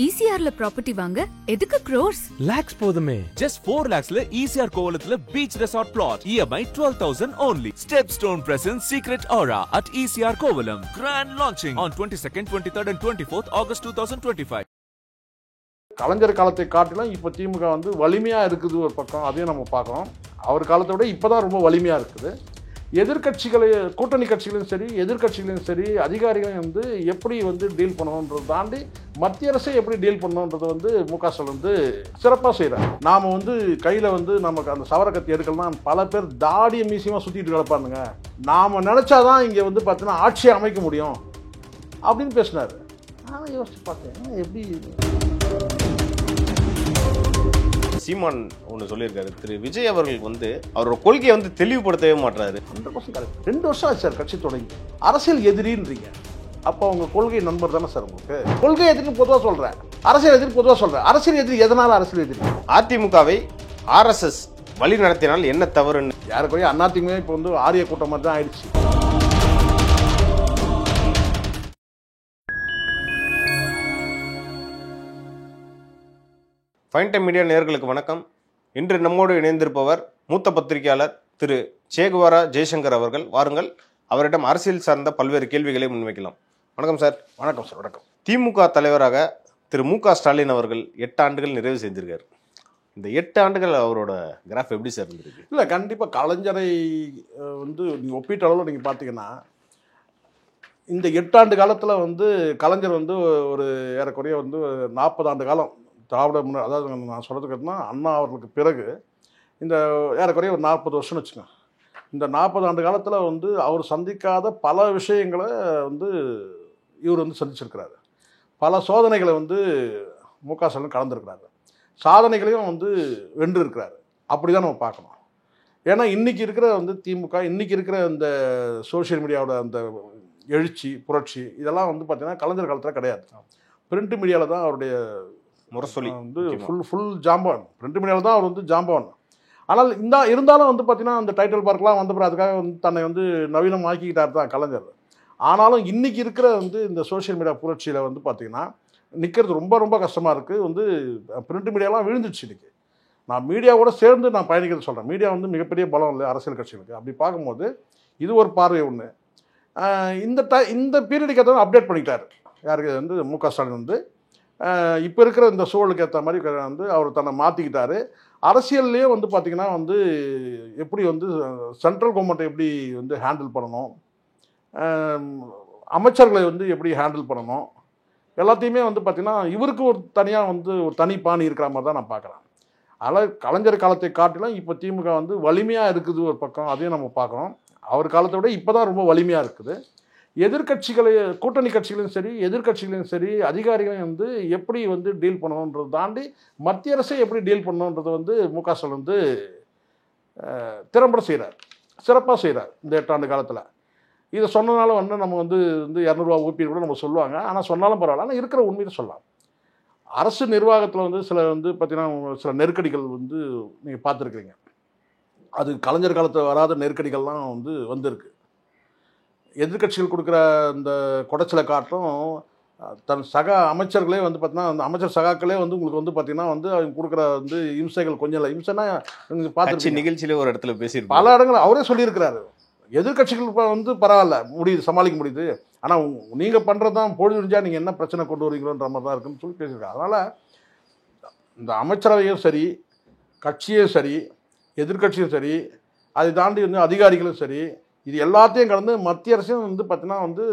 ECRல property வாங்க எதுக்கு crores? Lakhs போதுமே. Just 4 lakhsல ECR கோவலத்துல beach resort plot. EMI 12,000 only. Stepstone presents Secret Aura at ECR Kovalam. Grand launching on 22nd, 23rd and 24th August 2025. கலைஞர் காலத்தை காட்டிலும் இப்போ திமுக வந்து வலிமையாக இருக்குது ஒரு பக்கம், அதையும் நம்ம பார்க்குறோம். அவர் காலத்தை விட இப்போ தான் ரொம்ப வலிமையாக இருக்குது. எதிர்கட்சிகளை, கூட்டணி கட்சிகளையும் சரி எதிர்கட்சிகளையும் சரி அதிகாரிகளையும் வந்து எப்படி வந்து டீல் பண்ணணுன்றதை தாண்டி மத்திய அரசை எப்படி டீல் பண்ணணுன்றது வந்து முக ஸ்டாலின் வந்து சிறப்பாக செய்கிறார். நாம் வந்து கையில் வந்து நமக்கு அந்த சவர கத்தி எடுக்கலாம், பல பேர் தாடிய மீசியமாக சுற்றிட்டு கிடப்பாருங்க, நாம் நினச்சாதான் இங்கே வந்து பார்த்தீங்கன்னா ஆட்சியை அமைக்க முடியும் அப்படின்னு பேசினார். நான் யோசிச்சு பார்த்தேன், எப்படி சீமான் ஒன்று சொல்லியிருக்காரு, திரு விஜய் அவர்கள் வந்து அவரோட கொள்கையை வந்து தெளிவுபடுத்தவே மாட்டாரு. 100% கரெக்ட். 2 வருஷம் ஆச்சு சார் கட்சி தொடங்கி. அரசியல் எதிரின்றீங்க, அப்போ அவங்க கொள்கை நண்பர் தானே சார் உங்களுக்கு? கொள்கை எதிரி பொதுவாக சொல்கிறேன், அரசியல் எதிரி பொதுவாக சொல்கிறேன். அரசியல் எதிரி எதனால் அரசியல் எதிரி? அதிமுகவை RSS வழி நடத்தினால் என்ன தவறுன்னு யாருக்குரிய அதிமுக இப்போ வந்து ஆரிய கூட்டம் மாதிரி தான் ஆயிடுச்சு. ஃபைன் டைம் மீடியா நேயர்களுக்கு வணக்கம். இன்று நம்மோடு இணைந்திருப்பவர் மூத்த பத்திரிகையாளர் திரு சேகுவாரா ஜெய்சங்கர் அவர்கள். வாருங்கள், அவரிடம் அரசியல் சார்ந்த பல்வேறு கேள்விகளை முன்வைக்கலாம். வணக்கம் சார். வணக்கம் சார். வணக்கம். திமுக தலைவராக திரு மு.க. ஸ்டாலின் அவர்கள் 8 ஆண்டுகள் நிறைவு செய்திருக்காரு. இந்த 8 ஆண்டுகள் அவரோட கிராஃப் எப்படி சார் இருந்திருக்கு? இல்லை, கண்டிப்பாக கலைஞரை வந்து நீங்கள் ஒப்பீட்டு அளவில் நீங்கள் பார்த்தீங்கன்னா இந்த 8 ஆண்டு காலத்தில் வந்து கலைஞர் வந்து ஒரு ஏறக்குறைய வந்து 40 ஆண்டு காலம் திராவிட முன்னேற்ற, அதாவது நான் சொல்கிறதுக்கு அண்ணா அவர்களுக்கு பிறகு இந்த ஏறக்குறைய ஒரு 40 வருஷம்னு வச்சுக்கோங்க. இந்த 40 ஆண்டு காலத்தில் வந்து அவர் சந்திக்காத பல விஷயங்களை வந்து இவர் வந்து சந்திச்சிருக்கிறாரு. பல சோதனைகளை வந்து மு.க. ஸ்டாலின் கலந்துருக்கிறாரு. சாதனைகளையும் வந்து வென்று இருக்கிறாரு. அப்படி தான் நம்ம பார்க்கணும். ஏன்னா இன்றைக்கி இருக்கிற வந்து திமுக, இன்றைக்கி இருக்கிற இந்த சோஷியல் மீடியாவோட அந்த எழுச்சி புரட்சி இதெல்லாம் வந்து பார்த்திங்கன்னா கலைஞர் காலத்தில் கிடையாது. பிரிண்ட் மீடியாவில் தான் அவருடைய முரசொலி வந்து ஃபுல் ஜாம்பவான். பிரிண்ட் மீடியாவில் தான் அவர் வந்து ஜாம்பவான். ஆனால் இருந்தாலும் வந்து பார்த்தீங்கன்னா அந்த டைட்டில் பார்க்கலாம் வந்த பிறகு அதுக்காக வந்து தன்னை வந்து நவீனம் ஆக்கிக்கிட்டார் தான் கலைஞர். ஆனாலும் இன்றைக்கி இருக்கிற வந்து இந்த சோஷியல் மீடியா புரட்சியில் வந்து பார்த்திங்கன்னா நிற்கிறது ரொம்ப ரொம்ப கஷ்டமாக இருக்குது. வந்து பிரிண்ட் மீடியாலாம் விழுந்துச்சு. இன்றைக்கி நான் மீடியாவோட சேர்ந்து நான் பயணிக்கிறது சொல்கிறேன். மீடியா வந்து மிகப்பெரிய பலம் இல்லை அரசியல் கட்சிகளுக்கு. அப்படி பார்க்கும்போது இது ஒரு பார்வை ஒன்று. இந்த பீரியடுக்கு ஏற்ற அப்டேட் பண்ணிக்கிட்டார் யாருக்கு வந்து மு.க. ஸ்டாலின் வந்து இப்போ இருக்கிற இந்த சூழலுக்கு ஏற்ற மாதிரி வந்து அவர் தன்னை மாற்றிக்கிட்டாரு. அரசியல்லையே வந்து பார்த்திங்கன்னா வந்து எப்படி வந்து சென்ட்ரல் கவர்மெண்ட்டை எப்படி வந்து ஹேண்டில் பண்ணணும், அமைச்சர்களை வந்து எப்படி ஹேண்டில் பண்ணணும், எல்லாத்தையுமே வந்து பார்த்திங்கன்னா இவருக்கு ஒரு தனியாக வந்து ஒரு தனி பாணி இருக்கிற மாதிரி தான் நான் பார்க்குறேன். அதனால் கலைஞர் காலத்தை காட்டிலும் இப்போ திமுக வந்து வலிமையாக இருக்குது ஒரு பக்கம், அதையும் நம்ம பார்க்குறோம். அவர் காலத்தை விட இப்போ தான் ரொம்ப வலிமையாக இருக்குது. எதிர்கட்சிகளை, கூட்டணி கட்சிகளையும் சரி எதிர்கட்சிகளையும் சரி அதிகாரிகளையும் வந்து எப்படி வந்து டீல் பண்ணணுன்றதை தாண்டி மத்திய அரசை எப்படி டீல் பண்ணணுன்றதை வந்து மு.க. ஸ்டாலின் வந்து திறம்பட செய்கிறார், சிறப்பாக செய்கிறார் இந்த 8 ஆண்டு காலத்தில். இதை சொன்னனால வந்து நம்ம வந்து 200 ரூபா ஊப்பி கூட நம்ம சொல்லுவாங்க. ஆனால் சொன்னாலும் பரவாயில்ல. ஆனால் இருக்கிற உண்மையை சொல்லலாம். அரசு நிர்வாகத்தில் வந்து சில வந்து பார்த்திங்கன்னா சில நெருக்கடிகள் வந்து நீங்கள் பார்த்துருக்குறீங்க. அது கலைஞர் காலத்தில் வராத நெருக்கடிகள்லாம் வந்து வந்திருக்கு. எதிர்கட்சிகள் கொடுக்குற இந்த குடைச்சலை காட்டும் தன் சக அமைச்சர்களே வந்து பார்த்தீங்கன்னா அந்த அமைச்சர் சகாக்களே வந்து உங்களுக்கு வந்து பார்த்தீங்கன்னா வந்து அவங்க கொடுக்குற வந்து இம்சைகள் கொஞ்சம் இல்லை. இம்சைனா நீங்கள் பார்த்து நிகழ்ச்சியிலே ஒரு இடத்துல பேசியிருக்கோம். பல இடங்கள் அவரே சொல்லியிருக்கிறாரு. எதிர்கட்சிகள் வந்து பரவாயில்ல, முடியுது, சமாளிக்க முடியுது. ஆனால் நீங்கள் பண்ணுறது தான் பொழுதுஞ்சா நீங்கள் என்ன பிரச்சனை கொண்டு வரீங்களோன்ற மாதிரி தான் இருக்குன்னு சொல்லி பேசியிருக்காரு. அதனால் இந்த அமைச்சரவையும் சரி கட்சியும் சரி எதிர்கட்சியும் சரி அதை தாண்டி வந்து அதிகாரிகளும் சரி இது எல்லாத்தையும் கடந்து மத்திய அரசும் வந்து பார்த்தீங்கன்னா வந்து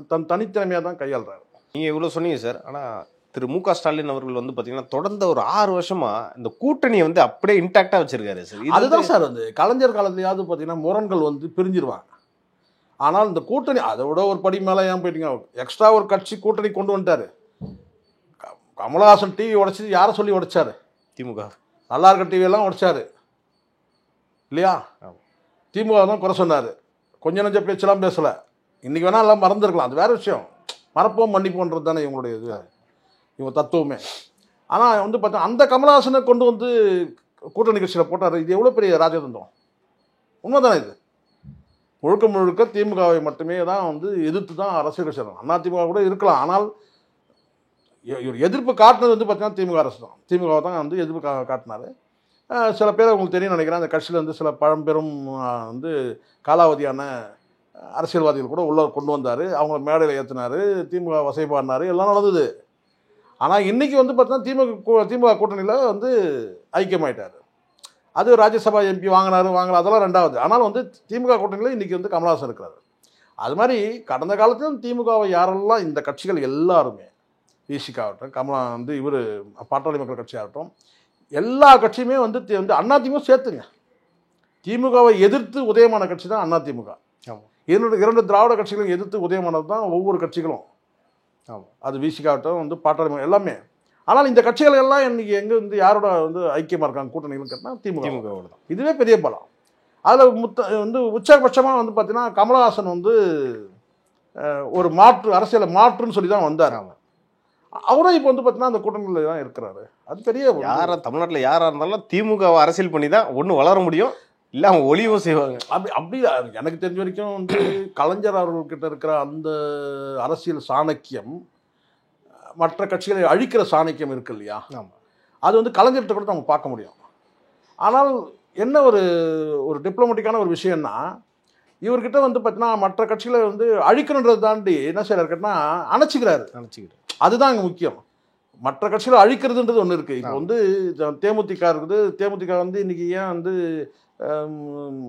தன் தனித்திறமையாக தான் கையாளுறாரு. நீங்கள் இவ்வளோ சொன்னீங்க சார். ஆனால் திரு மு.க. ஸ்டாலின் அவர்கள் வந்து பார்த்தீங்கன்னா தொடர்ந்து ஒரு 6 வருஷமாக இந்த கூட்டணியை வந்து அப்படியே இன்டாக்டாக வச்சிருக்காரு சார். அதுதான் சார் வந்து கலைஞர் காலத்துலையாவது பார்த்தீங்கன்னா முரண்கள் வந்து பிரிஞ்சிருவாங்க. ஆனால் இந்த கூட்டணி அதை விட ஒரு படி மேலே ஏன் போயிட்டீங்க, எக்ஸ்ட்ரா ஒரு கட்சி கூட்டணி கொண்டு வந்துட்டார். கமலஹாசன் டிவி உடைச்சி யாரை சொல்லி உடைச்சாரு? திமுக. நல்லா இருக்க டிவியெல்லாம் உடைச்சாரு இல்லையா? திமுக தான் குறை சொன்னார். கொஞ்சம் நஞ்ச பேச்செல்லாம் பேசலை. இன்றைக்கி வேணால் எல்லாம் மறந்துருக்கலாம், அது வேறு விஷயம். மறப்போம் மன்னிப்போன்றது தானே இவங்களுடைய இது, இவங்க தத்துவமே. ஆனால் வந்து பார்த்தா அந்த கமலஹாசனை கொண்டு வந்து கூட்டணி கட்சியில் போட்டார். இது எவ்வளோ பெரிய ராஜதந்திரம்! உண்மை தானே இது? முழுக்க முழுக்க திமுகவை மட்டுமே தான் வந்து எதிர்த்து தான் அரசியல் கட்சி. அதிமுக கூட இருக்கலாம். ஆனால் இவர் எதிர்ப்பு காட்டினது வந்து பார்த்தீங்கன்னா திமுக அரசு தான். திமுக தான் வந்து எதிர்ப்பு காட்டினார். சில பேர் உங்களுக்கு தெரியும் நினைக்கிறேன், அந்த கட்சியில் வந்து சில பழம்பெரும் வந்து காலாவதியான அரசியல்வாதிகள் கூட உள்ள கொண்டு வந்தார். அவங்க மேடையில் ஏற்றினார், திமுக வசைப்பாடினார், எல்லாம் நடந்தது. ஆனால் இன்றைக்கி வந்து பார்த்தீங்கன்னா திமுக கூட்டணியில் வந்து ஐக்கியமாயிட்டார். அது ராஜ்யசபா எம்பி வாங்கினார் அதெல்லாம் ரெண்டாவது. ஆனால் வந்து திமுக கூட்டணியில் இன்றைக்கி வந்து கமலஹாசன் இருக்கிறார். அது மாதிரி கடந்த காலத்திலும் திமுகவை யாரெல்லாம் இந்த கட்சிகள் எல்லாருமே, விசிக ஆகட்டும், கமலா வந்து இவர் பாட்டாளி மக்கள் கட்சி ஆகட்டும், எல்லா கட்சியுமே வந்து அதிமுக சேர்த்துங்க. திமுகவை எதிர்த்து உதயமான கட்சி தான் அதிமுக. இரண்டு திராவிட கட்சிகளும் எதிர்த்து உதயமானது தான் ஒவ்வொரு கட்சிகளும். அது விசிக ஆகட்டும், வந்து பாட்டாளி மக்கள் எல்லாமே. ஆனால் இந்த கட்சிகள் எல்லாம் இன்னைக்கு எங்கே வந்து யாரோட வந்து ஐக்கியமாக இருக்காங்க கூட்டணிகள் கேட்டால் திமுக தான். இதுவே பெரிய பலம். அதில் வந்து உச்சபட்சமாக வந்து பார்த்தீங்கன்னா கமலஹாசன் வந்து ஒரு மாற்று அரசியலை மாற்றுன்னு சொல்லி தான் வந்தார். அவரும் இப்போ வந்து பார்த்தீங்கன்னா அந்த கூட்டணியில் தான் இருக்கிறாரு. அது பெரிய யாரா தமிழ்நாட்டில் யாராக இருந்தாலும் திமுக அரசியல் பண்ணி தான் ஒன்று வளர முடியும், இல்லை அவங்க ஒளிவும் செய்வாங்க. அப்படி எனக்கு தெரிஞ்ச வரைக்கும் வந்து கலைஞர் அவர்கள்கிட்ட இருக்கிற அந்த அரசியல் சாணக்கியம் மற்ற கட்சிகளை அழிக்கிற சாணக்கியம் இருக்கு இல்லையா, அது வந்து கலைஞர்கிட்ட கூட நம்ம பார்க்க முடியும். ஆனால் என்ன ஒரு டிப்ளமேட்டிக்கான ஒரு விஷயம்னா, இவர்கிட்ட வந்து பார்த்தீங்கன்னா மற்ற கட்சிகளை வந்து அழிக்கணுன்றதை தாண்டி என்ன செய்யறாரு கேட்டால் அணைச்சிக்கிறாரு. அதுதான் இங்கே முக்கியம். மற்ற கட்சிகளை அழிக்கிறதுன்றது ஒன்று இருக்குது. இப்போ வந்து தேமுதிக இருக்குது. தேமுதிக வந்து இன்றைக்கி ஏன் வந்து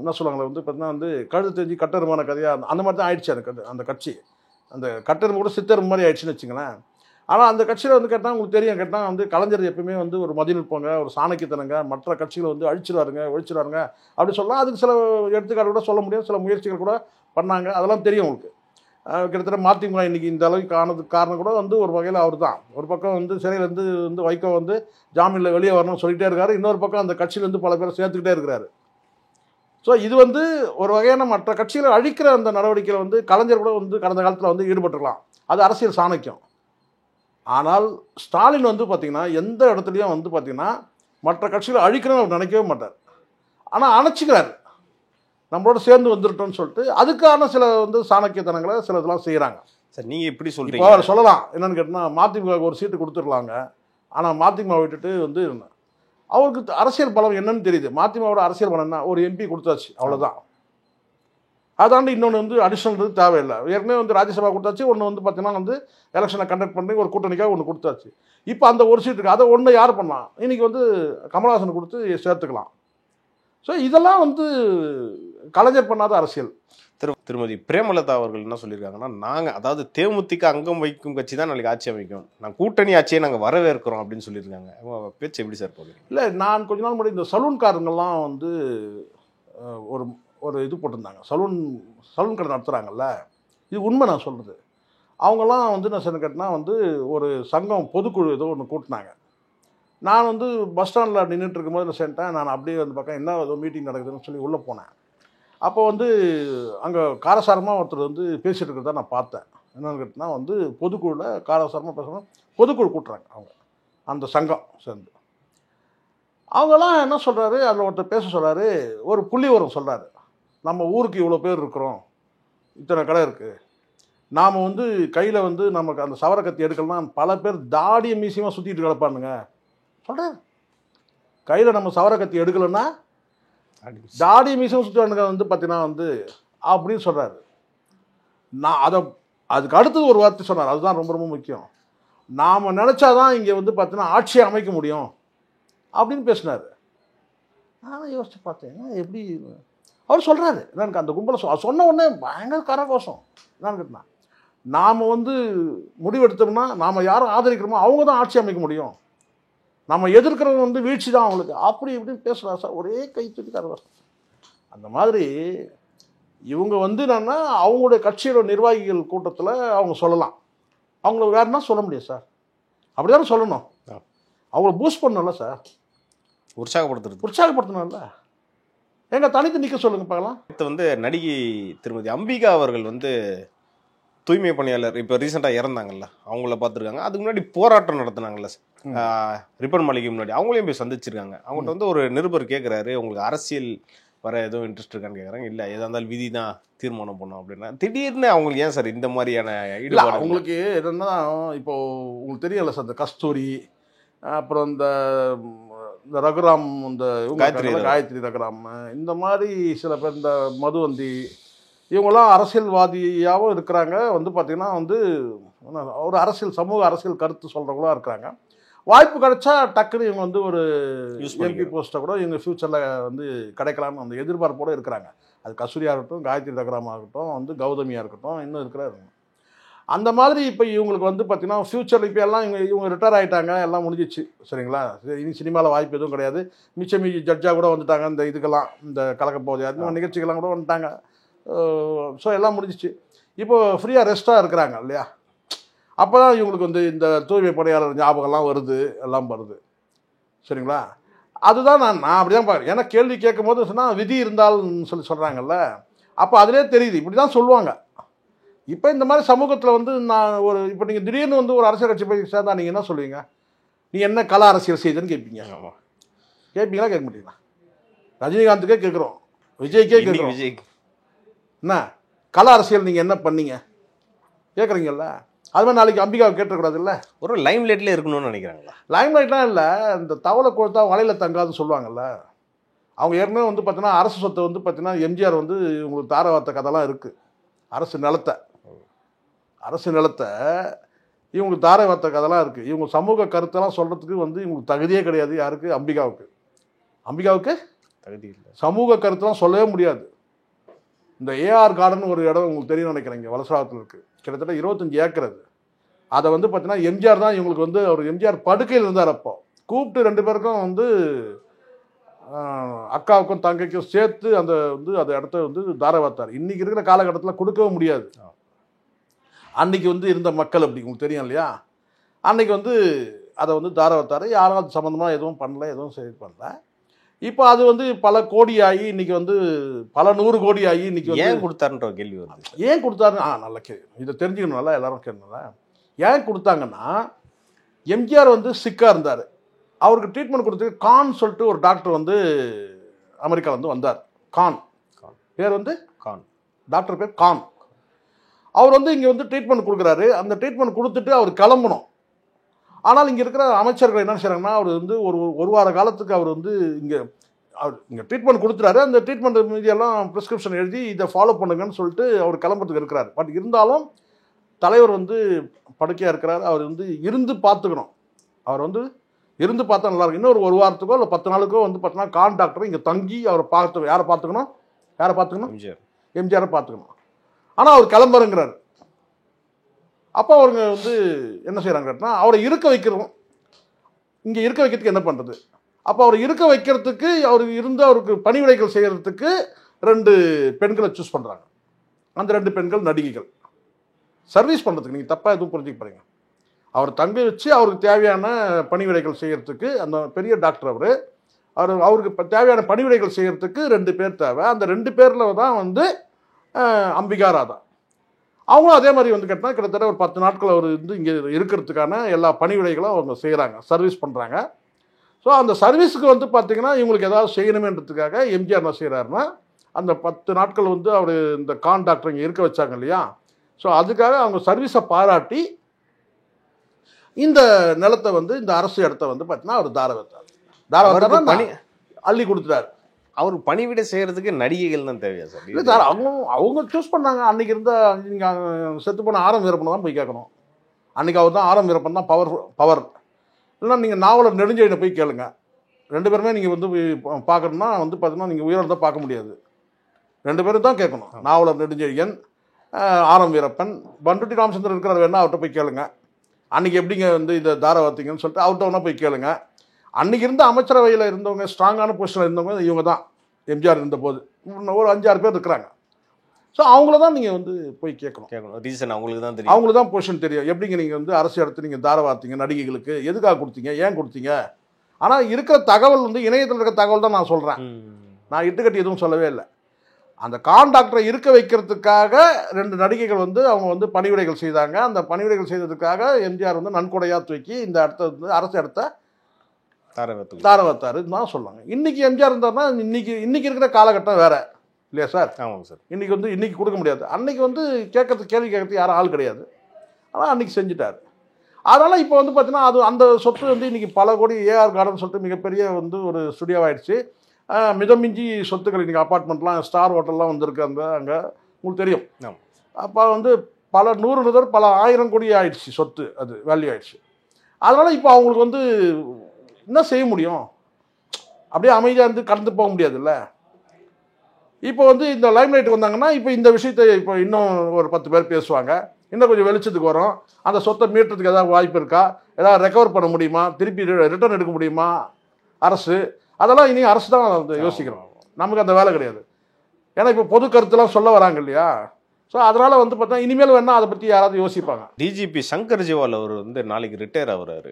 என்ன சொல்லுவாங்களே வந்து பார்த்தீங்கன்னா வந்து கழுத்து தெரிஞ்சு கட்டெருமான கதையாக அந்த மாதிரி தான் ஆயிடுச்சு அந்த கட்சி. அந்த கட்டெரும்பு கூட சித்தெரும்பு மாதிரி ஆயிடுச்சுன்னு வச்சுங்களேன். ஆனால் அந்த கட்சியில் வந்து கேட்டால் உங்களுக்கு தெரியும், கேட்டால் வந்து கலைஞர் எப்பவுமே வந்து ஒரு மதிநுட்பங்க, ஒரு சாணக்கியத்தனங்க, மற்ற கட்சிகளை வந்து ஒழிச்சிருவாருங்க அப்படி சொல்லலாம். அதுக்கு சில எடுத்துக்காட்டு கூட சொல்ல முடியும், சில முயற்சிகள் கூட பண்ணாங்க, அதெல்லாம் தெரியும் உங்களுக்கு. கிட்டத்தட்ட மதிமுக இன்றைக்கி இந்த அளவுக்கு ஆனதுக்கு காரணம் கூட வந்து ஒரு வகையில் அவர் தான். ஒரு பக்கம் வந்து சிறையிலேருந்து வந்து வைகோ வந்து ஜாமீனில் வெளியே வரணும்னு சொல்லிகிட்டே இருக்காரு, இன்னொரு பக்கம் அந்த கட்சியிலேருந்து பல பேரை சேர்த்துக்கிட்டே இருக்கிறாரு. ஸோ இது வந்து ஒரு வகையான மற்ற கட்சிகளை அழிக்கிற அந்த நடவடிக்கையில் வந்து கலைஞர் கூட வந்து கடந்த காலத்தில் வந்து ஈடுபட்டுருக்கலாம். அது அரசியல் சாணக்கியம். ஆனால் ஸ்டாலின் வந்து பார்த்திங்கன்னா எந்த இடத்துலையும் வந்து பார்த்திங்கன்னா மற்ற கட்சிகளை அழிக்கணும்னு அவர் நினைக்கவே மாட்டார். ஆனால் அணைச்சிக்கிறார், நம்மளோட சேர்ந்து வந்துட்டோம்னு சொல்லிட்டு. அதுக்கான சில வந்து சாணக்கியத்தனங்களை சில இதெல்லாம் செய்கிறாங்க. சார் நீங்கள் எப்படி சொல்கிறீங்க? அவர் சொல்லலாம் என்னென்னு கேட்டால் மதிமுக ஒரு சீட்டு கொடுத்துடலாங்க. ஆனால் மதிமுக விட்டுட்டு வந்து அவருக்கு அரசியல் பலம் என்னன்னு தெரியுது. மதிமுகவோட அரசியல் பலம் என்ன, ஒரு எம்பி கொடுத்தாச்சு, அவ்வளோதான். அதாண்டு இன்னொன்று வந்து அடிஷனல் தேவையில்லை. ஏற்கனவே வந்து ராஜ்யசபா கொடுத்தாச்சு, ஒன்று வந்து பார்த்தீங்கன்னா வந்து எலெக்ஷனை கண்டக்ட் பண்ணி ஒரு கூட்டணிக்காக ஒன்று கொடுத்தாச்சு. இப்போ அந்த ஒரு சீட்டுக்கு அதை ஒன்று யார் பண்ணலாம், இன்றைக்கி வந்து கமலஹாசன் கொடுத்து சேர்த்துக்கலாம். ஸோ இதெல்லாம் வந்து கலைஞர் பண்ணாத அரசியல். திருமதி பிரேமலதா அவர்கள் என்ன சொல்லியிருக்காங்கன்னா, நாங்கள் அதாவது தேமுதிக அங்கம் வைக்கும் கட்சி தான் நாளைக்கு ஆட்சி அமைக்கும், நாங்கள் கூட்டணி ஆட்சியை நாங்கள் வரவேற்கிறோம் அப்படின்னு சொல்லியிருக்காங்க. பேச்சு எப்படி சார் போகுது? இல்லை, நான் கொஞ்ச நாள் முன்னாடி இந்த சலூன்காரங்கள்லாம் வந்து ஒரு இது போட்டிருந்தாங்க. சலூன் கடை நடத்துகிறாங்கல்ல, இது உண்மை நான் சொல்கிறது. அவங்கெல்லாம் வந்து என்ன சொன்ன கேட்டினா வந்து ஒரு சங்கம் பொதுக்குழு ஏதோ ஒன்று கூட்டினாங்க. நான் வந்து பஸ் ஸ்டாண்டில் நின்றுட்டு இருக்கும்போது என்ன செஞ்சிட்டேன், நான் அப்படியே வந்து பக்கம் என்ன ஏதோ மீட்டிங் நடக்குதுன்னு சொல்லி உள்ளே போனேன். அப்போ வந்து அங்கே காரசாரமாக ஒருத்தர் வந்து பேசிகிட்டு இருக்கிறத நான் பார்த்தேன். என்னென்னு கேட்டினா வந்து பொதுக்குழுவில் காரசாரமாக பேசணும், பொதுக்குழு கூட்டுறாங்க அவங்க, அந்த சங்கம் சேர்ந்து. அவங்கெல்லாம் என்ன சொல்கிறாரு, அதில் ஒருத்தர் பேச சொல்கிறாரு, ஒரு புள்ளி வரும் சொல்கிறாரு, நம்ம ஊருக்கு இவ்வளோ பேர் இருக்கிறோம், இத்தனை கடை இருக்குது, நாம் வந்து கையில் வந்து நமக்கு அந்த சவர கத்தி எடுக்கலாம், பல பேர் தாடியை மீசியமாக சுற்றிட்டு கிடப்பானுங்க சொல்கிறார். கையில் நம்ம சவர கத்தி எடுக்கலைன்னா தாடி மீசியமாக சுற்றுவானுங்க வந்து பார்த்தீங்கன்னா வந்து அப்படின்னு சொல்கிறாரு. நான் அதுக்கு அடுத்தது ஒரு வார்த்தை சொன்னார், அதுதான் ரொம்ப ரொம்ப முக்கியம். நாம் நினச்சாதான் இங்கே வந்து பார்த்தீங்கன்னா ஆட்சியை அமைக்க முடியும் அப்படின்னு பேசினார். நான் யோசிச்சு பார்த்தேன், எப்படி அவர் சொல்கிறாரு. எனக்கு அந்த கும்பலை சொன்ன உடனே பயங்கர கரகோஷம். என்னன்னு கேட்டால், நாம் வந்து முடிவெடுத்தோம்னா நாம் யாரும் ஆதரிக்கிறோமோ அவங்க தான் ஆட்சி அமைக்க முடியும், நம்ம எதிர்க்கிறவங்க வந்து வீழ்ச்சி தான் அவங்களுக்கு, அப்படி இப்படின்னு பேசுகிறார் சார். ஒரே கை தூக்கி கரகோஷம். அந்த மாதிரி இவங்க வந்து என்னன்னா அவங்களுடைய கட்சியோட நிர்வாகிகள் கூட்டத்தில் அவங்க சொல்லலாம், அவங்கள வேறுனா சொல்ல முடியும் சார், அப்படி தானே சொல்லணும். அவங்கள பூஸ்ட் பண்ணணும்ல சார், உற்சாகப்படுத்தணும்ல. எங்க தனித்து நிற்க சொல்லுங்க பார்க்கலாம். இது வந்து நடிகை திருமதி அம்பிகா அவர்கள் வந்து தூய்மை பணியாளர் இப்போ ரீசெண்டாக இறந்தாங்கல்ல, அவங்கள பார்த்துருக்காங்க. அதுக்கு முன்னாடி போராட்டம் நடத்தினாங்கல்ல ரிப்பன் மாளிகை முன்னாடி, அவங்களையும் போய் சந்திச்சிருக்காங்க. அவங்கள்ட்ட வந்து ஒரு நிருபர் கேட்குறாரு, உங்களுக்கு அரசியல் வர எதுவும் இன்ட்ரெஸ்ட் இருக்கான்னு கேட்குறாங்க. இல்லை எதாக இருந்தாலும் விதி தான் தீர்மானம் பண்ணோம் அப்படின்னா திடீர்னு அவங்களுக்கு ஏன் சார் இந்த மாதிரியான இல்லை ஈடுபாடு? அவங்களுக்கு என்னன்னா இப்போ உங்களுக்கு தெரியல சார், இந்த கஸ்தூரி, அப்புறம் இந்த ரகுராம், இந்த காயத்ரி ரகுராம், இந்த மாதிரி சில பேர், இந்த மதுவந்தி, இவங்கெல்லாம் அரசியல்வாதியாகவும் இருக்கிறாங்க. பார்த்தீங்கன்னா ஒரு அரசியல் சமூக அரசியல் கருத்து சொல்கிறவங்களாம் இருக்கிறாங்க. வாய்ப்பு கிடைச்சா டக்குன்னு இவங்க ஒரு எம்பி போஸ்ட்டை கூட இவங்க ஃப்யூச்சரில் கிடைக்கலாம்னு அந்த எதிர்பார்ப்போடு இருக்கிறாங்க. அது கஸ்தூரியாக இருக்கட்டும், காயத்ரி ரகுராம் ஆகட்டும், கௌதமியாக இருக்கட்டும், இன்னும் இருக்கிறாரு. அந்த மாதிரி இப்போ இவங்களுக்கு பார்த்தீங்கன்னா ஃப்யூச்சரில் இப்போ எல்லாம் இவங்க ரிட்டையர் ஆகிட்டாங்க, எல்லாம் முடிஞ்சிச்சு சரிங்களா. இனி சினிமாவில் வாய்ப்பு எதுவும் கிடையாது. மிச்சம் மீதி ஜட்ஜாக கூட வந்துட்டாங்க, இந்த இதுக்கெல்லாம் இந்த கலக்கப்போகுது அந்த நிகழ்ச்சிகள்லாம் கூட வந்துட்டாங்க. ஸோ எல்லாம் முடிஞ்சிச்சு. இப்போது ஃப்ரீயாக ரெஸ்ட்டாக இருக்கிறாங்க இல்லையா. அப்போ தான் இவங்களுக்கு இந்த தூய்மை பணியாளர் ஞாபகம்லாம் வருது, எல்லாம் வருது சரிங்களா. அதுதான் நான் அப்படி தான் பார்க்குறேன். ஏன்னா கேள்வி கேட்கும் போது சொன்னால் விதி இருந்தால்னு சொல்கிறாங்கல்ல, அப்போ அதிலே தெரியுது இப்படி தான் சொல்லுவாங்க. இப்போ இந்த மாதிரி சமூகத்தில் நான் இப்போ நீங்கள் திடீர்னு ஒரு அரசியல் கட்சி போய் சேர்ந்தா நீங்கள் என்ன சொல்லுவீங்க? நீ என்ன கலா அரசியல் செய்தன்னு கேட்பீங்க. கேட்பீங்களா? கேட்க மாட்டீங்களா? ரஜினிகாந்துக்கே கேட்குறோம், விஜய்க்கே கேட்குறோம், விஜய் என்ன கலா அரசியல் நீங்கள் என்ன பண்ணீங்க கேட்குறீங்கல்ல. அது மாதிரி நாளைக்கு அம்பிகாவை கேட்டக்கூடாது இல்லை. ஒரு லைம் லைட்ல இருக்கணும்னு நினைக்கிறாங்களா? லைம் லைட்லாம் இல்லை, இந்த தவளை கொழுத்தா வலையில் தங்காதுன்னு சொல்லுவாங்கல்ல. அவங்க ஏற்கனவே பார்த்தீங்கன்னா அரசு சொத்தை பார்த்தீங்கன்னா எம்ஜிஆர் உங்களுக்கு தாரவார்த்த கதைலாம் இருக்குது. அரசு நிலத்தை இவங்களுக்கு தாரவார்த்த கதைலாம் இருக்குது. இவங்க சமூக கருத்தெல்லாம் சொல்கிறதுக்கு இவங்களுக்கு தகுதியே கிடையாது. யாருக்கு? அம்பிகாவுக்கு தகுதி இல்லை. சமூக கருத்தெல்லாம் சொல்லவே முடியாது. இந்த ஏஆர் கார்டன் ஒரு இடம் உங்களுக்கு தெரியும் நினைக்கிறேன், இங்கே வலசராவத்தில் இருக்குது. கிட்டத்தட்ட 25 ஏக்கர் அது. அதை பார்த்தீங்கன்னா எம்ஜிஆர் தான் இவங்களுக்கு அவர் எம்ஜிஆர் படுக்கையில் இருந்தார். அப்போ கூப்பிட்டு 2 பேருக்கும் அக்காவுக்கும் தங்கைக்கும் சேர்த்து அந்த இடத்த தாரவார்த்தார். இன்றைக்கி இருக்கிற காலகட்டத்தில் கொடுக்கவும் முடியாது. அன்றைக்கி இருந்த மக்கள் அப்படி உங்களுக்கு தெரியும் இல்லையா. அன்றைக்கி அதை தாரவார்த்தார். யாரும் அது சம்மந்தமாக எதுவும் பண்ணல, எதுவும் சரி பண்ணல. இப்போ அது பல கோடி ஆகி இன்றைக்கி பல 100 கோடி ஆகி இன்றைக்கி ஏன் கொடுத்தாருன்ற கேள்வி வருது. ஏன் கொடுத்தாருன்னு நல்ல கேள்வி. இதை தெரிஞ்சுக்கணும், நல்லா எல்லாரும் கேட்கணும்ல. ஏன் கொடுத்தாங்கன்னா எம்ஜிஆர் சிக்காக இருந்தார். அவருக்கு ட்ரீட்மெண்ட் கொடுத்துட்டு கான் சொல்லிட்டு ஒரு டாக்டர் அமெரிக்காவில் வந்தார். கான் பேர் கான், டாக்டர் பேர் கான். அவர் இங்கே ட்ரீட்மெண்ட் கொடுக்குறாரு. அந்த ட்ரீட்மெண்ட் கொடுத்துட்டு அவர் கிளம்பணும். ஆனால் இங்கே இருக்கிற அமைச்சர்கள் என்ன செய்கிறாங்கன்னா, அவர் ஒரு வார காலத்துக்கு அவர் இங்கே ட்ரீட்மெண்ட் கொடுத்துறாரு. அந்த ட்ரீட்மெண்ட் மீதியெல்லாம் ப்ரிஸ்கிரிப்ஷன் எழுதி இதை ஃபாலோ பண்ணுங்கன்னு சொல்லிட்டு அவர் கிளம்புறதுக்கு இருக்கிறார். பட் இருந்தாலும் தலைவர் படுக்கையாக இருக்கிறார். அவர் இருந்து பார்த்துக்கணும். அவர் இருந்து பார்த்தா நல்லாயிருக்கும். இன்னும் ஒரு வாரத்துக்கோ இல்லை 10 நாளுக்கோ பார்த்தீங்கன்னா கான் டாக்டர் இங்கே தங்கி அவரை யாரை பார்த்துக்கணும்? எம்ஜிஆரை பார்த்துக்கணும். ஆனால் அவர் கிளம்புறங்கிறார். அப்போ அவருங்க என்ன செய்கிறாங்க கேட்டால், அவரை இருக்க வைக்கிறோம். இங்கே இருக்க வைக்கிறதுக்கு என்ன பண்ணுறது? அப்போ அவரை இருக்க வைக்கிறதுக்கு அவருக்கு பணிவிடைகள் செய்கிறதுக்கு 2 பெண்களை சூஸ் பண்ணுறாங்க. அந்த 2 பெண்கள் நடிகைகள். சர்வீஸ் பண்ணுறதுக்கு நீங்கள் தப்பாக எதுவும் புரிஞ்சுக்க போகிறீங்க. அவர் தங்க வச்சு அவருக்கு தேவையான பணிவிடைகள் செய்கிறதுக்கு அந்த பெரிய டாக்டர் அவருக்கு தேவையான பணிவிடைகள் செய்கிறதுக்கு 2 பேர் தேவை. அந்த 2 பேரில் தான் அம்பிகா ராதா. அவங்களும் அதே மாதிரி கேட்டால் கிட்டத்தட்ட ஒரு 10 நாட்கள் அவர் இங்கே இருக்கிறதுக்கான எல்லா பணிவிடைகளும் அவங்க செய்கிறாங்க, சர்வீஸ் பண்ணுறாங்க. ஸோ அந்த சர்வீஸுக்கு பார்த்தீங்கன்னா இவங்களுக்கு ஏதாவது செய்யணுமேன்றதுக்காக எம்ஜிஆர் என்ன செய்கிறாருன்னா, அந்த 10 நாட்கள் அவர் இந்த கான் டாக்டர் இங்கே இருக்க வச்சாங்க இல்லையா. ஸோ அதுக்காக அவங்க சர்வீஸை பாராட்டி இந்த நிலத்தை இந்த அரசு இடத்த பார்த்தீங்கன்னா அவர் தாரவார்த்தார் அள்ளி கொடுத்துட்டார். அவர் பணிவிடை செய்யறதுக்கு நடிகைகள் தான் தேவையா சார்? இல்லை சார், அவங்க சூஸ் பண்ணாங்க. அன்னைக்கு இருந்த நீங்கள் செத்து போன ஆரம் வீரப்பனை தான் போய் கேட்கணும். அன்னைக்கு அவர் தான் ஆரம் வீரப்பன் தான் பவர். இல்லைன்னா நீங்கள் நாவலர் நெடுஞ்செழியனை போய் கேளுங்க. 2 பேருமே நீங்கள் பார்க்கணும்னா பார்த்தீங்கன்னா நீங்கள் உயிரோடு தான் பார்க்க முடியாது. 2 பேரும் தான் கேட்கணும். நாவலர் நெடுஞ்செழியன், ஆரம் வீரப்பன், பண்டுட்டி ராமச்சந்திரன் இருக்கிறார், வேணா அவர்கிட்ட போய் கேளுங்க. அன்றைக்கி எப்படிங்க இதை தாரவார்த்திங்கன்னு சொல்லிட்டு அவர்கிட்ட வேணா போய் கேளுங்க. அன்றைக்கி இருந்த அமைச்சரவையில் இருந்தவங்க, ஸ்ட்ராங்கான பொசிஷனில் இருந்தவங்க இவங்க தான். எம்ஜிஆர் இருந்தபோது ஒரு 5-6 பேர் இருக்கிறாங்க. ஸோ அவங்கள தான் நீங்கள் போய் கேட்கணும். ரீசன் அவங்களுக்கு தான் தெரியும். அவங்களுக்கு தான் பொசிஷன் தெரியும். எப்படிங்க நீங்கள் அரசு இடத்து நீங்கள் தாரவார்த்திங்க நடிகைகளுக்கு, எதுக்காக கொடுத்தீங்க, ஏன் கொடுத்தீங்க? ஆனால் இருக்கிற தகவல் இணையத்தில் இருக்கிற தகவல் தான் நான் சொல்கிறேன். நான் இட்டுக்கட்டி எதுவும் சொல்லவே இல்லை. அந்த கான் டாக்டரை இருக்க வைக்கிறதுக்காக 2 நடிகைகள் அவங்க பணிவிடைகள் செய்தாங்க. அந்த பணிவிடைகள் செய்ததுக்காக எம்ஜிஆர் நன்கொடையாக தூக்கி இந்த இடத்த அரசு இடத்த தாரை வார்த்தாருன்னு தான் சொல்லுவாங்க. இன்னைக்கு எம்ஜிஆர் இருந்தாருன்னா இன்னைக்கு இருக்கிற காலகட்டம் வேற இல்லையா சார்? ஆமாங்க சார். இன்னைக்கு கொடுக்க முடியாது. அன்னைக்கு கேள்வி கேட்கறதுக்கு யாரும் ஆள் கிடையாது. ஆனால் அன்னைக்கு செஞ்சுட்டாரு. அதனால இப்போ பார்த்தீங்கன்னா அது அந்த சொத்து இன்னைக்கு பல கோடி ஏஆர் கார்டன் சொல்லிட்டு மிகப்பெரிய ஒரு ஸ்டுடியோ ஆயிடுச்சு. மிதமிஞ்சி சொத்துக்கள் இன்னைக்கு அப்பார்ட்மெண்ட்லாம் ஸ்டார் ஹோட்டல்லாம் வந்திருக்கு. அங்கே உங்களுக்கு தெரியும். அப்போ பல 100 முதல் பல 1000 கோடி ஆயிடுச்சு சொத்து, அது வேல்யூ ஆயிடுச்சு. அதனால இப்போ அவங்களுக்கு என்ன செய்ய முடியும்? அப்படியே அமைதியாக கடந்து போக முடியாதுல்ல. இப்போ இந்த லைம்லைட் வந்தாங்கன்னா இப்போ இந்த விஷயத்தை இப்போ இன்னும் ஒரு 10 பேர் பேசுவாங்க. இன்னும் கொஞ்சம் வெளிச்சத்துக்கு வரும். அந்த சொத்தை மீட்டுறதுக்கு ஏதாவது வாய்ப்பு இருக்கா? ஏதாவது ரெக்கவர் பண்ண முடியுமா? திருப்பி ரிட்டர்ன் எடுக்க முடியுமா அரசு? அதெல்லாம் இனி அரசு தான் யோசிக்கிறோம். நமக்கு அந்த வேலை கிடையாது. ஏன்னா இப்போ பொது கருத்துலாம் சொல்ல வராங்க இல்லையா? ஸோ அதனால பார்த்தா இனிமேல் வேணா அதை பற்றி யாராவது யோசிப்பாங்க. டிஜிபி சங்கர் ஜிவால் அவர் நாளைக்கு ரிட்டையர் ஆகுறாரு.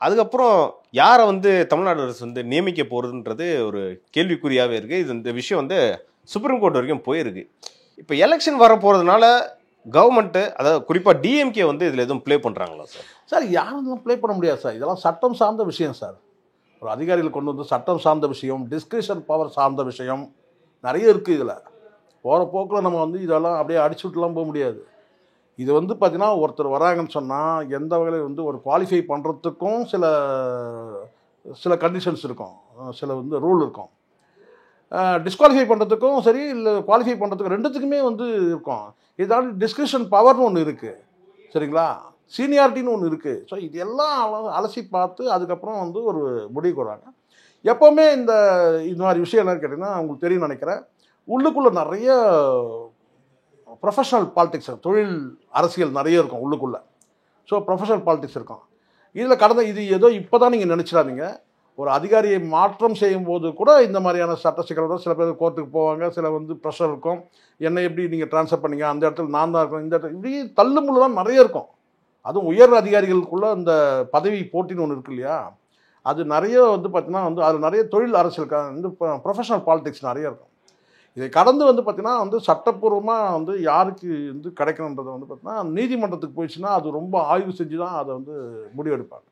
அதுக்கப்புறம் யாரை தமிழ்நாடு அரசு நியமிக்க போறதுன்றது ஒரு கேள்விக்குறியாவே இருக்கு. இந்த விஷயம் சுப்ரீம் கோர்ட் வரைக்கும் போயிருக்கு. இப்போ எலெக்ஷன் வர போறதுனால கவர்மெண்ட், அதாவது குறிப்பாக டிஎம்கே இதில் எதுவும் ப்ளே பண்ணுறாங்களா சார்? சார் யாரும் ப்ளே பண்ண முடியாது சார். இதெல்லாம் சட்டம் சார்ந்த விஷயம் சார். ஒரு அதிகாரிகள் கொண்டு சட்டம் சார்ந்த விஷயம், டிஸ்கிரிஷன் பவர் சார்ந்த விஷயம் நிறைய இருக்குது. இதில் போகிற போக்கில் நம்ம இதெல்லாம் அப்படியே அடிச்சு விட்டுலாம் போக முடியாது. இது பார்த்தீங்கன்னா ஒருத்தர் வராங்கன்னு சொன்னால் எந்த வகையில் ஒரு குவாலிஃபை பண்ணுறதுக்கும் சில கண்டிஷன்ஸ் இருக்கும், சில ரூல் இருக்கும். டிஸ்குவாலிஃபை பண்ணுறதுக்கும் சரி, இல்லை குவாலிஃபை பண்ணுறதுக்கும் ரெண்டுத்துக்குமே இருக்கும். இதால் டிஸ்கிரிஷன் பவர்னு ஒன்று இருக்குது, சரிங்களா? சீனியாரிட்டின்னு ஒன்று இருக்குது. ஸோ இதெல்லாம் அலசி பார்த்து அதுக்கப்புறம் ஒரு முடிவுக்கு வராங்க. எப்போவுமே இது மாதிரி விஷயம் என்னன்னு கேட்டிங்கன்னா உங்களுக்கு தெரியும் நினைக்கிறேன். உள்ளுக்குள்ளே நிறைய ப்ரொஃபஷனல் பாலிடிக்ஸ், தொழில் அரசியல் நிறைய இருக்கும் உள்ளுக்குள்ளே. ஸோ ப்ரொஃபஷனல் பாலிடிக்ஸ் இருக்கும். இதில் இது ஏதோ இப்போ தான் நீங்கள் நினச்சிடாதீங்க. ஒரு அதிகாரியை மாற்றம் செய்யும்போது கூட இந்த மாதிரியான சட்ட சிக்கல்கள், சில பேர் கோர்ட்டுக்கு போவாங்க, சில ப்ரெஷர் இருக்கும். என்னை எப்படி நீங்கள் ட்ரான்ஸ்ஃபர் பண்ணீங்க, அந்த இடத்துல நான் தான் இருக்கணும், இந்த இடத்துல இப்படி தள்ளுமுள்ளலாம் நிறைய இருக்கும். அதுவும் உயர் அதிகாரிகளுக்குள்ளே இந்த பதவி போட்டின்னு ஒன்று இருக்கு இல்லையா? அது நிறைய பார்த்தீங்கன்னா அதில் நிறைய தொழில் அரசியல் ப்ரொஃபஷனல் பாலிடிக்ஸ் நிறைய இருக்கும். இதை கடந்து பார்த்தீங்கன்னா சட்டப்பூர்வமாக யாருக்கு கிடைக்கணுன்றது பார்த்தீங்கன்னா நீதிமன்றத்துக்கு போயிடுச்சுன்னா அது ரொம்ப ஆய்வு செஞ்சு தான் அதை முடிவெடுப்பாங்க.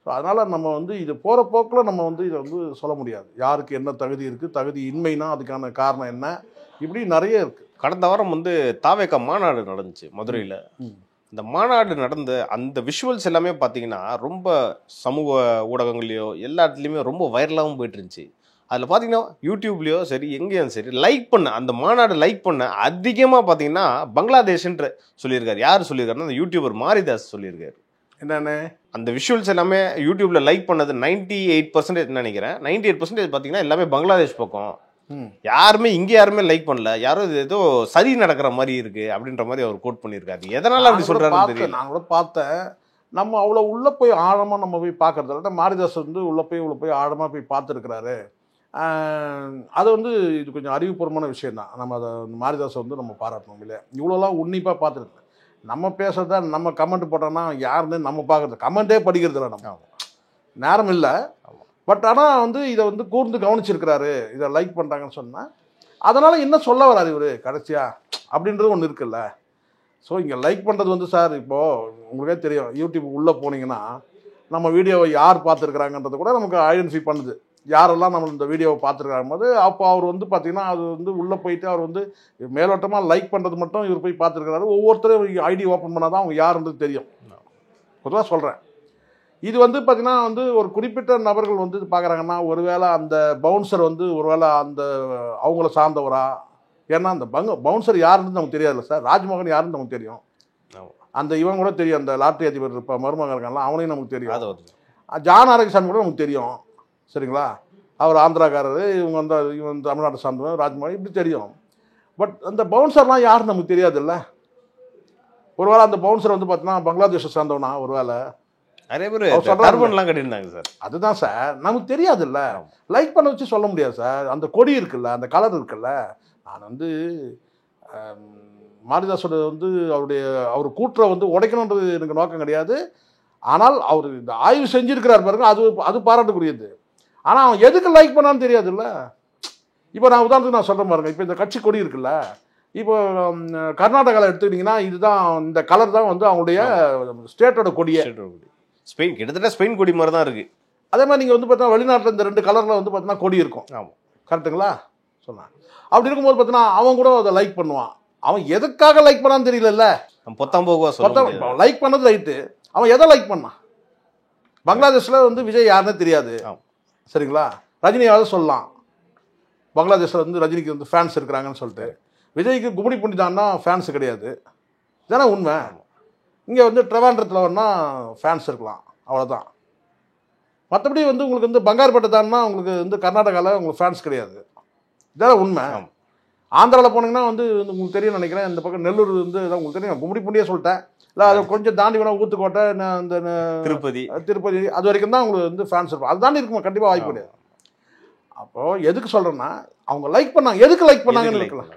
ஸோ அதனால் நம்ம இது போகிற போக்கில் நம்ம இதை சொல்ல முடியாது. யாருக்கு என்ன தகுதி இருக்குது, தகுதி இன்மைனா அதுக்கான காரணம் என்ன, இப்படி நிறைய இருக்குது. கடந்த வாரம் தாவேகா மாநாடு நடந்துச்சு மதுரையில். இந்த மாநாடு நடந்த அந்த விஷுவல்ஸ் எல்லாமே பார்த்தீங்கன்னா ரொம்ப சமூக ஊடகங்கள்லையோ எல்லா இடத்துலையுமே ரொம்ப வைரலாகவும் போயிட்டு இருந்துச்சு. அதில் பார்த்தீங்கன்னா யூடியூப்லேயோ சரி, எங்கேயும் சரி, லைக் பண்ண அந்த மாநாடு லைக் பண்ண அதிகமாக பார்த்தீங்கன்னா பங்களாதேஷ்ன்ற சொல்லியிருக்காரு. யார் சொல்லியிருக்காருன்னா அந்த யூடியூபர் மாரிதாஸ் சொல்லியிருக்காரு. என்னென்ன அந்த விஷுவல்ஸ் எல்லாமே யூடியூப்ல லைக் பண்ணது 98% நினைக்கிறேன். 98% பார்த்தீங்கன்னா எல்லாமே பங்களாதேஷ் பக்கம். யாருமே யாருமே லைக் பண்ணல. யாரும் ஏதோ சதி நடக்கிற மாதிரி இருக்கு அப்படின்ற மாதிரி அவர் கோட் பண்ணியிருக்காரு. எதனால அப்படி சொல்றாருன்னு தெரியல. நான் கூட பார்த்தேன். நம்ம அவ்வளோ உள்ளே போய் ஆழமாக நம்ம போய் பார்க்கறதில்ல. மாரிதாஸ் உள்ளே போய் ஆழமாக போய் பார்த்துருக்கிறாரு. அது இது கொஞ்சம் அறிவுபூர்வமான விஷயம் தான். நம்ம அதை மாரிதாஸ் நம்ம பாராட்டணும் இல்லையா? இவ்வளோலாம் உன்னிப்பாக பார்த்துருக்கு. நம்ம பேசுறத நம்ம கமெண்ட் போட்டோம்னா யாருன்னு நம்ம பார்க்குறது, கமெண்ட்டே படிக்கிறது இல்லை, நம்ம நேரம் இல்லை. பட் ஆனால் இதை கூர்ந்து கவனிச்சிருக்கிறாரு, இதை லைக் பண்ணுறாங்கன்னு சொன்னால் அதனால் என்ன சொல்ல வராது இவர் கடைசியா அப்படின்றது ஒன்று இருக்குல்ல. ஸோ இங்கே லைக் பண்ணுறது சார், இப்போது உங்களுக்கே தெரியும், யூடியூப் உள்ளே போனீங்கன்னா நம்ம வீடியோவை யார் பார்த்துருக்குறாங்கன்றது கூட நமக்கு ஐடென்டிஃபை பண்ணுது. யாரெல்லாம் நம்ம இந்த வீடியோவை பார்த்துருக்காங்க போது அப்போ அவர் பார்த்தீங்கன்னா அது உள்ளே போயிட்டு அவர் மேலோட்டமாக லைக் பண்ணுறது மட்டும் இவர் போய் பார்த்துருக்கிறாரு. ஒவ்வொருத்தரும் ஐடி ஓப்பன் பண்ணால் தான் அவங்க யாருன்றது தெரியும். பொதுவாக சொல்கிறேன். இது பார்த்தீங்கன்னா ஒரு குறிப்பிட்ட நபர்கள் பார்க்குறாங்கன்னா ஒருவேளை அந்த பவுன்சர் ஒருவேளை அந்த அவங்கள சார்ந்தவரா, ஏன்னா அந்த பவுன்சர் யாருன்னு நமக்கு தெரியாதுல்ல சார். ராஜ்மோகன் யாருன்னு நமக்கு தெரியும், அந்த இவன் கூட தெரியும், அந்த லாட்டரி அதிபர் இப்போ மருமகன் இருக்காங்களா அவனையும் நமக்கு தெரியும். ஜான் ஆரோக்கியசாமி கூட நமக்கு தெரியும், சரிங்களா? அவர் ஆந்திராக்காரரு, இவன் தமிழ்நாட்டை சார்ந்தவன், ராஜ்மோகன் இப்படி தெரியும். பட் அந்த பவுன்சர்லாம் யாருன்னு நமக்கு தெரியாதுல்ல. ஒருவேளை அந்த பவுன்சர் பார்த்தீங்கன்னா பங்களாதேஷை சார்ந்தவனா, ஒருவேளை நிறைய பேர் டர்பன்லாம் கட்டியிருந்தாங்க சார். அதுதான் சார், நமக்கு தெரியாதுல்ல. லைக் பண்ண வச்சு சொல்ல முடியாது சார். அந்த கொடி இருக்குல்ல, அந்த கலர் இருக்குல்ல. நான் மாரிதாஸோட அவர் கூற்றை உடைக்கணுன்றது எனக்கு நோக்கம் கிடையாது. ஆனால் அவர் இந்த ஆய்வு செஞ்சிருக்கிறார் பாருங்க, அது பாராட்டுக்குரியது. ஆனால் அவன் எதுக்கு லைக் பண்ணான்னு தெரியாதுல்ல. இப்போ நான் உதாரணத்துக்கு நான் சொல்கிறேன் பாருங்க, இப்போ இந்த கட்சி கொடி இருக்குல்ல, இப்போ கர்நாடகாவில் எடுத்துக்கிட்டிங்கன்னா இதுதான், இந்த கலர் தான் அவங்களுடைய ஸ்டேட்டோட கொடியே. ஸ்பெயின் கிட்டத்தட்ட ஸ்பெயின் கொடி மாதிரி தான் இருக்குது. அதே மாதிரி நீங்கள் வந்து பார்த்தீங்கன்னா வெளிநாட்டில் இந்த 2 கலரில் வந்து பார்த்தீங்கன்னா கொடி இருக்கும். ஆமாம், கரெக்டுங்களா? சொன்னான். அப்படி இருக்கும்போது பார்த்தீங்கன்னா அவன் கூட அதை லைக் பண்ணுவான். அவன் எதுக்காக லைக் பண்ணான்னு தெரியல. லைக் பண்ணது ரைட்டு, அவன் எதை லைக் பண்ணான்? பங்களாதேஷில் வந்து விஜய் யாருன்னு தெரியாது, சரிங்களா? ரஜினியாவது சொல்லலாம், பங்களாதேஷில் வந்து ரஜினிக்கு வந்து ஃபேன்ஸ் இருக்கிறாங்கன்னு சொல்லிட்டு. விஜய்க்கு கும்மிடி பண்ணிட்டான்னா ஃபேன்ஸ் கிடையாது, தானே உண்மை? இங்கே வந்து ட்ரெவாண்ட்ரத்தில் வேணா ஃபேன்ஸ் இருக்கலாம், அவ்வளோதான். மற்றபடி வந்து உங்களுக்கு வந்து பங்காரப்பேட்டை தான்னா உங்களுக்கு வந்து கர்நாடகாவில் உங்களுக்கு ஃபேன்ஸ் கிடையாது, இதான உண்மை. ஆந்திராவில் போனீங்கன்னா வந்து உங்களுக்கு தெரியும் நினைக்கிறேன், இந்த பக்கம் நெல்லூர் வந்து உங்களுக்கு தெரியும், கும்மிடி பூண்டியே சொல்லிட்டேன் இல்லை, அதை கொஞ்சம் தாண்டி வேணா ஊத்துக்கோட்டை, இந்த திருப்பதி அது வரைக்கும் தான் உங்களுக்கு வந்து ஃபேன்ஸ் இருக்கும். அது தாண்டி இருக்குமா? கண்டிப்பாக வாய்ப்பு கிடையாது. அப்போது எதுக்கு சொல்கிறேன்னா, அவங்க லைக் பண்ணாங்க, எதுக்கு லைக் பண்ணாங்கன்னு இருக்கலாம்.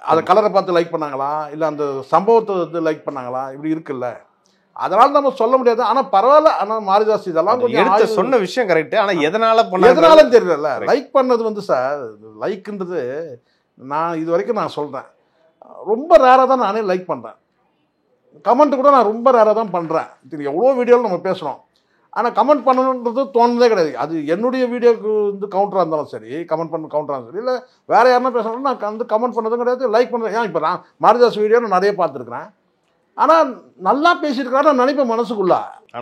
அதை கலரை பார்த்து லைக் பண்ணாங்களா, இல்லை அந்த சம்பவத்தை வந்து லைக் பண்ணாங்களா, இப்படி இருக்குல்ல. அதனால நம்ம சொல்ல முடியாது. ஆனால் பரவாயில்ல. ஆனால் மாரிதாஸ் இதெல்லாம் கொஞ்சம் சொன்ன விஷயம் கரெக்ட். ஆனால் எதனால தெரியல. லைக் பண்ணது வந்து சார், லைக்ன்றது நான் இது வரைக்கும் நான் சொல்கிறேன், ரொம்ப ரேராக தான் நானே லைக் பண்ணுறேன். கமெண்ட் கூட நான் ரொம்ப ரேராக தான் பண்ணுறேன். இது எவ்வளோ வீடியோவில் நம்ம பேசுகிறோம், ஆனால் கமெண்ட் பண்ணணுன்றது தோணுதே கிடையாது. அது என்னுடைய வீடியோக்கு வந்து கவுண்டராக இருந்தாலும் சரி, கமெண்ட் பண்ண கவுண்டராக இருந்தாலும் சரி, இல்லை வேறு யாருன்னா பேசணும், நான் வந்து கமெண்ட் பண்ணதும் கிடையாது, லைக் பண்ணுறேன். ஏன் இப்போ நான் மாரிதாஸ் வீடியோ நான் நிறைய பார்த்துருக்குறேன், ஆனால் நல்லா பேசியிருக்கிறாரு நான் நினைப்பேன் மனசுக்குள்ள.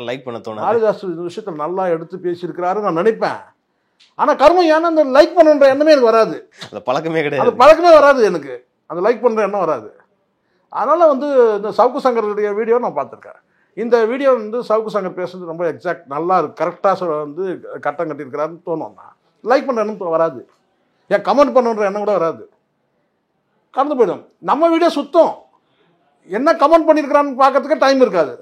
லைக் பண்ண தோணும், மாரிதாஸ் இந்த விஷயத்தில் நல்லா எடுத்து பேசியிருக்கிறாரு நான் நினைப்பேன். ஆனால் கர்மம் ஏன்னா அந்த லைக் பண்ணுன்ற எண்ணமே எனக்கு வராது, அந்த பழக்கமே கிடையாது, அந்த பழக்கமே வராது எனக்கு, அந்த லைக் பண்ணுற எண்ணம் வராது. அதனால் வந்து இந்த சவுக்கு சங்கருடைய வீடியோ நான் பார்த்துருக்கேன். இந்த வீடியோ வந்து சவுக்கு சங்கர் பேசுறது ரொம்ப எக்ஸாக்ட், நல்லா இருக்கு, கரெக்டாக வந்து கட்டம் கட்டியிருக்கிறாருன்னு தோணும்னா லைக் பண்ணுற எண்ணம் வராது, ஏன் கமெண்ட் பண்ணுன்ற எண்ணம் கூட வராது, கடந்து போயிடும். நம்ம வீடியோ சுத்தம், என்ன கமெண்ட் பண்ணியிருக்கிறான்னு பார்க்கறதுக்கு டைம் இருக்காது.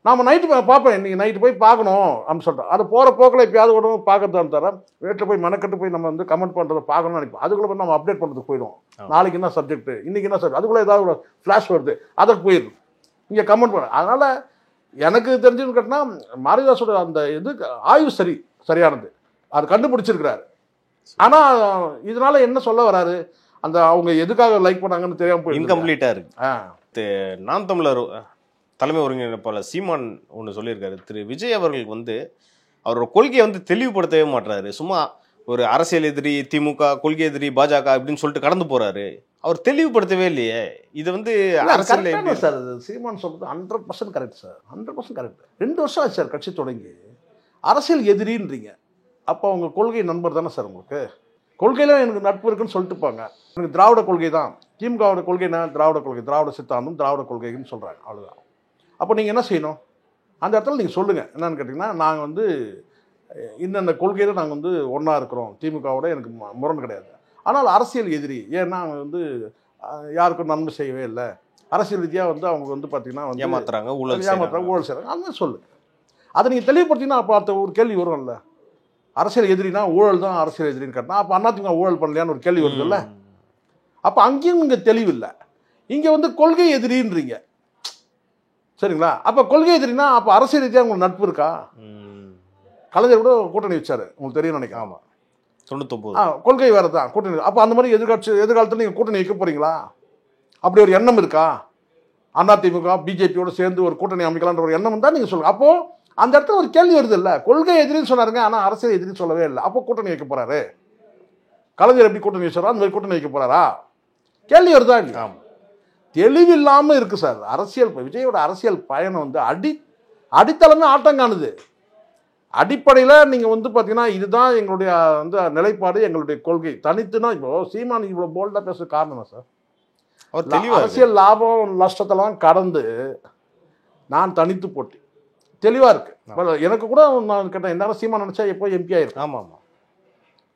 நாம் நைட்டு பார்ப்பேன், இன்றைக்கி நைட்டு போய் பார்க்கணும் அப்படின்னு சொல்லிட்டோம். அது போகிற போக்கில் எப்பயாவது கூட பார்க்கறதான் தர வீட்டில் போய் மெனக்கட்டு போய் நம்ம வந்து கமெண்ட் பண்ணுறதை பார்க்கணும்னு நினைப்போம். அதுக்குள்ளே போய் நம்ம அப்டேட் பண்ணுறதுக்கு போயிடுவோம். நாளைக்கு என்ன சப்ஜெக்ட், இன்றைக்கி என்ன சப்ஜெக்ட், அதுக்குள்ளே ஏதாவது ஒரு ஃப்ளாஷ் வருது, அதற்கு போயிடும். இங்கே கமெண்ட் பண்ண. அதனால் எனக்கு தெரிஞ்சுன்னு கேட்டினா மாரிதாஸோட அந்த இது ஆய்வு சரியானது, அது கண்டுபிடிச்சிருக்கிறாரு. ஆனால் இதனால் என்ன சொல்ல வராரு, அந்த அவங்க எதுக்காக லைக் பண்ணாங்கன்னு தெரியாமல் போய் இன்கம்ப்ளீட்டாக இருக்கு. நாம் தமிழர் தலைமை ஒருங்கிணைப்பாளர் சீமான் ஒன்று சொல்லியிருக்காரு, திரு விஜய் அவர்கள் வந்து அவரோட கொள்கையை வந்து தெளிவுபடுத்தவே மாட்டுறாரு, சும்மா ஒரு அரசியல் எதிரி, திமுக கொள்கை எதிரி, பாஜக அப்படின்னு சொல்லிட்டு கடந்து போறாரு, அவர் தெளிவுபடுத்தவே இல்லையே. இது வந்து அரசியல் சார், சீமான் சொல்றது 100% கரெக்ட் சார், 100% கரெக்ட். 2 வருஷம் ஆச்சு சார் கட்சி தொடங்கி, அரசியல் எதிரின்றீங்க, அப்போ அவங்க கொள்கை நண்பர் தானே சார் உங்களுக்கு? கொள்கையில எனக்கு நட்பு இருக்குன்னு சொல்லிட்டு போங்க. எனக்கு திராவிட கொள்கை தான், திமுகவோட கொள்கைனா திராவிட கொள்கை, திராவிட சித்தாந்தம், திராவிட கொள்கைன்னு சொல்கிறாங்க, அவ்வளோதான். அப்போ நீங்கள் என்ன செய்யணும், அந்த இடத்துல நீங்கள் சொல்லுங்கள். என்னன்னு கேட்டிங்கன்னா, நாங்கள் வந்து இன்னென்ன கொள்கையில் நாங்கள் வந்து ஒன்றா இருக்கிறோம், திமுகவோட எனக்கு முரண் கிடையாது, ஆனால் அரசியல் எதிரி, ஏன்னா அவங்க வந்து யாருக்கும் நன்மை செய்யவே இல்லை, அரசியல் ரீதியாக வந்து அவங்க வந்து பார்த்தீங்கன்னா வந்து ஏமாத்துறாங்க, ஊழல் செய்கிறாங்க, அந்த மாதிரி சொல்லுங்கள். அதை நீங்கள் தெளிவுபடுத்திங்கன்னா அப்போ அடுத்த ஒரு கேள்வி வரும்ல, அரசியல் எதிரினா ஊழல் தான் அரசியல் எதிரின்னு கேட்டால் அப்போ அதிமுக ஊழல் பண்ணலையான்னு ஒரு கேள்வி வருதுல்ல. அப்போ அங்கேயும் இங்கே தெளிவில்லை, இங்கே வந்து கொள்கை எதிரின்றீங்க, சரிங்களா? அப்போ கொள்கை எதிரினா அப்போ அரசியல் ரீதியாக உங்களுக்கு நட்பு இருக்கா? கலைஞர் கூட கூட்டணி வச்சாரு, உங்களுக்கு தெரியும் நினைக்கிறேன். ஆமாம், 99 கொள்கை வேறு தான் கூட்டணி. அப்போ அந்த மாதிரி எதிர்காலத்தில் நீங்கள் கூட்டணி வைக்க போகிறீங்களா? அப்படி ஒரு எண்ணம் இருக்கா? அதிமுக பிஜேபியோட சேர்ந்து ஒரு கூட்டணி அமைக்கலான்ற ஒரு எண்ணம் தான் நீங்கள் சொல்லுங்கள். அப்போது அந்த இடத்துல ஒரு கேள்வி வருது இல்லை, கொள்கை எதிரின்னு சொன்னாருங்க, ஆனால் அரசியல் எதிரின்னு சொல்லவே இல்லை. அப்போ கூட்டணி வைக்க போகிறாரு கலைஞர், எப்படி கூட்டணி வச்சாரோ அந்த மாதிரி கூட்டணி வைக்க போகிறாரா? கேள்வி வருதா இல்லையா? தெளிவில்லாமல் இருக்குது சார் அரசியல். விஜயோட அரசியல் பயணம் வந்து அடித்தளமே ஆட்டம் காணுது. அடிப்படையில் நீங்கள் வந்து பார்த்தீங்கன்னா இதுதான் எங்களுடைய வந்து நிலைப்பாடு, எங்களுடைய கொள்கை தனித்துனா. இப்போ சீமான் இவ்வளோ போல்டாக பேசுற காரணம் சார், அவர் அரசியல் லாபம் நஷ்டத்தெல்லாம் கடந்து நான் தனித்து போட்டி தெளிவாக இருக்கு. எனக்கு கூட நான் கேட்டேன், என்ன சீமான் நினச்சா எப்போ எம்பி ஆயிருக்கு. ஆமாம் ஆமாம்,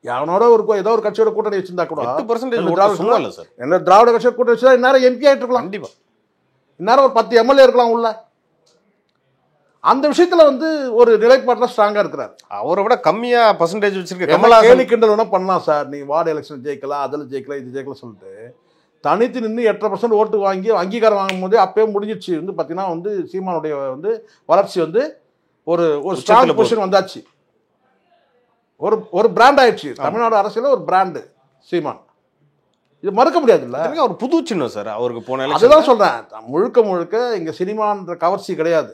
அவனோட ஒரு ஏதோ ஒரு கட்சியோட கூட்டணி வச்சிருந்தா கூட என்ன திராவிட கட்சியோட கூட்டணி வச்சா இந்நேரம் எம்பி ஆகிட்டு இருக்கலாம், கண்டிப்பாக இந்நேரம் ஒரு 10 எம்எல்ஏ இருக்கலாம் உள்ள. அந்த விஷயத்துல வந்து ஒரு நிலைப்பாட்டில் ஸ்ட்ராங்கா இருக்கிறார். அவரை விட கம்மியா பர்சன்டேஜ் வச்சிருக்க கேலி கிண்டல் வேணா பண்ணலாம் சார், நீ வார்டு எலெக்ஷன் ஜெயிக்கலாம், அதில் ஜெயிக்கலாம், இது ஜெயிக்கலாம் சொல்லிட்டு தனித்து நின்று 8% ஓட்டு வாங்கி அங்கீகாரம் வாங்கும் போதே அப்பயே முடிஞ்சிச்சு. வந்து பார்த்தீங்கன்னா வந்து சீமானுடைய வந்து வளர்ச்சி வந்து ஒரு ஸ்ட்ராங் பொசிஷன் வந்தாச்சு, ஒரு பிராண்ட் ஆயிடுச்சு. தமிழ்நாடு அரசியல ஒரு பிராண்டு சீமான், இது மறுக்க முடியாது. இல்லை அவர் புது சின்னம் சார் அவருக்கு போன. அதுதான் சொல்றேன், முழுக்க இங்க சினிமான்ற கவர்ச்சி கிடையாது.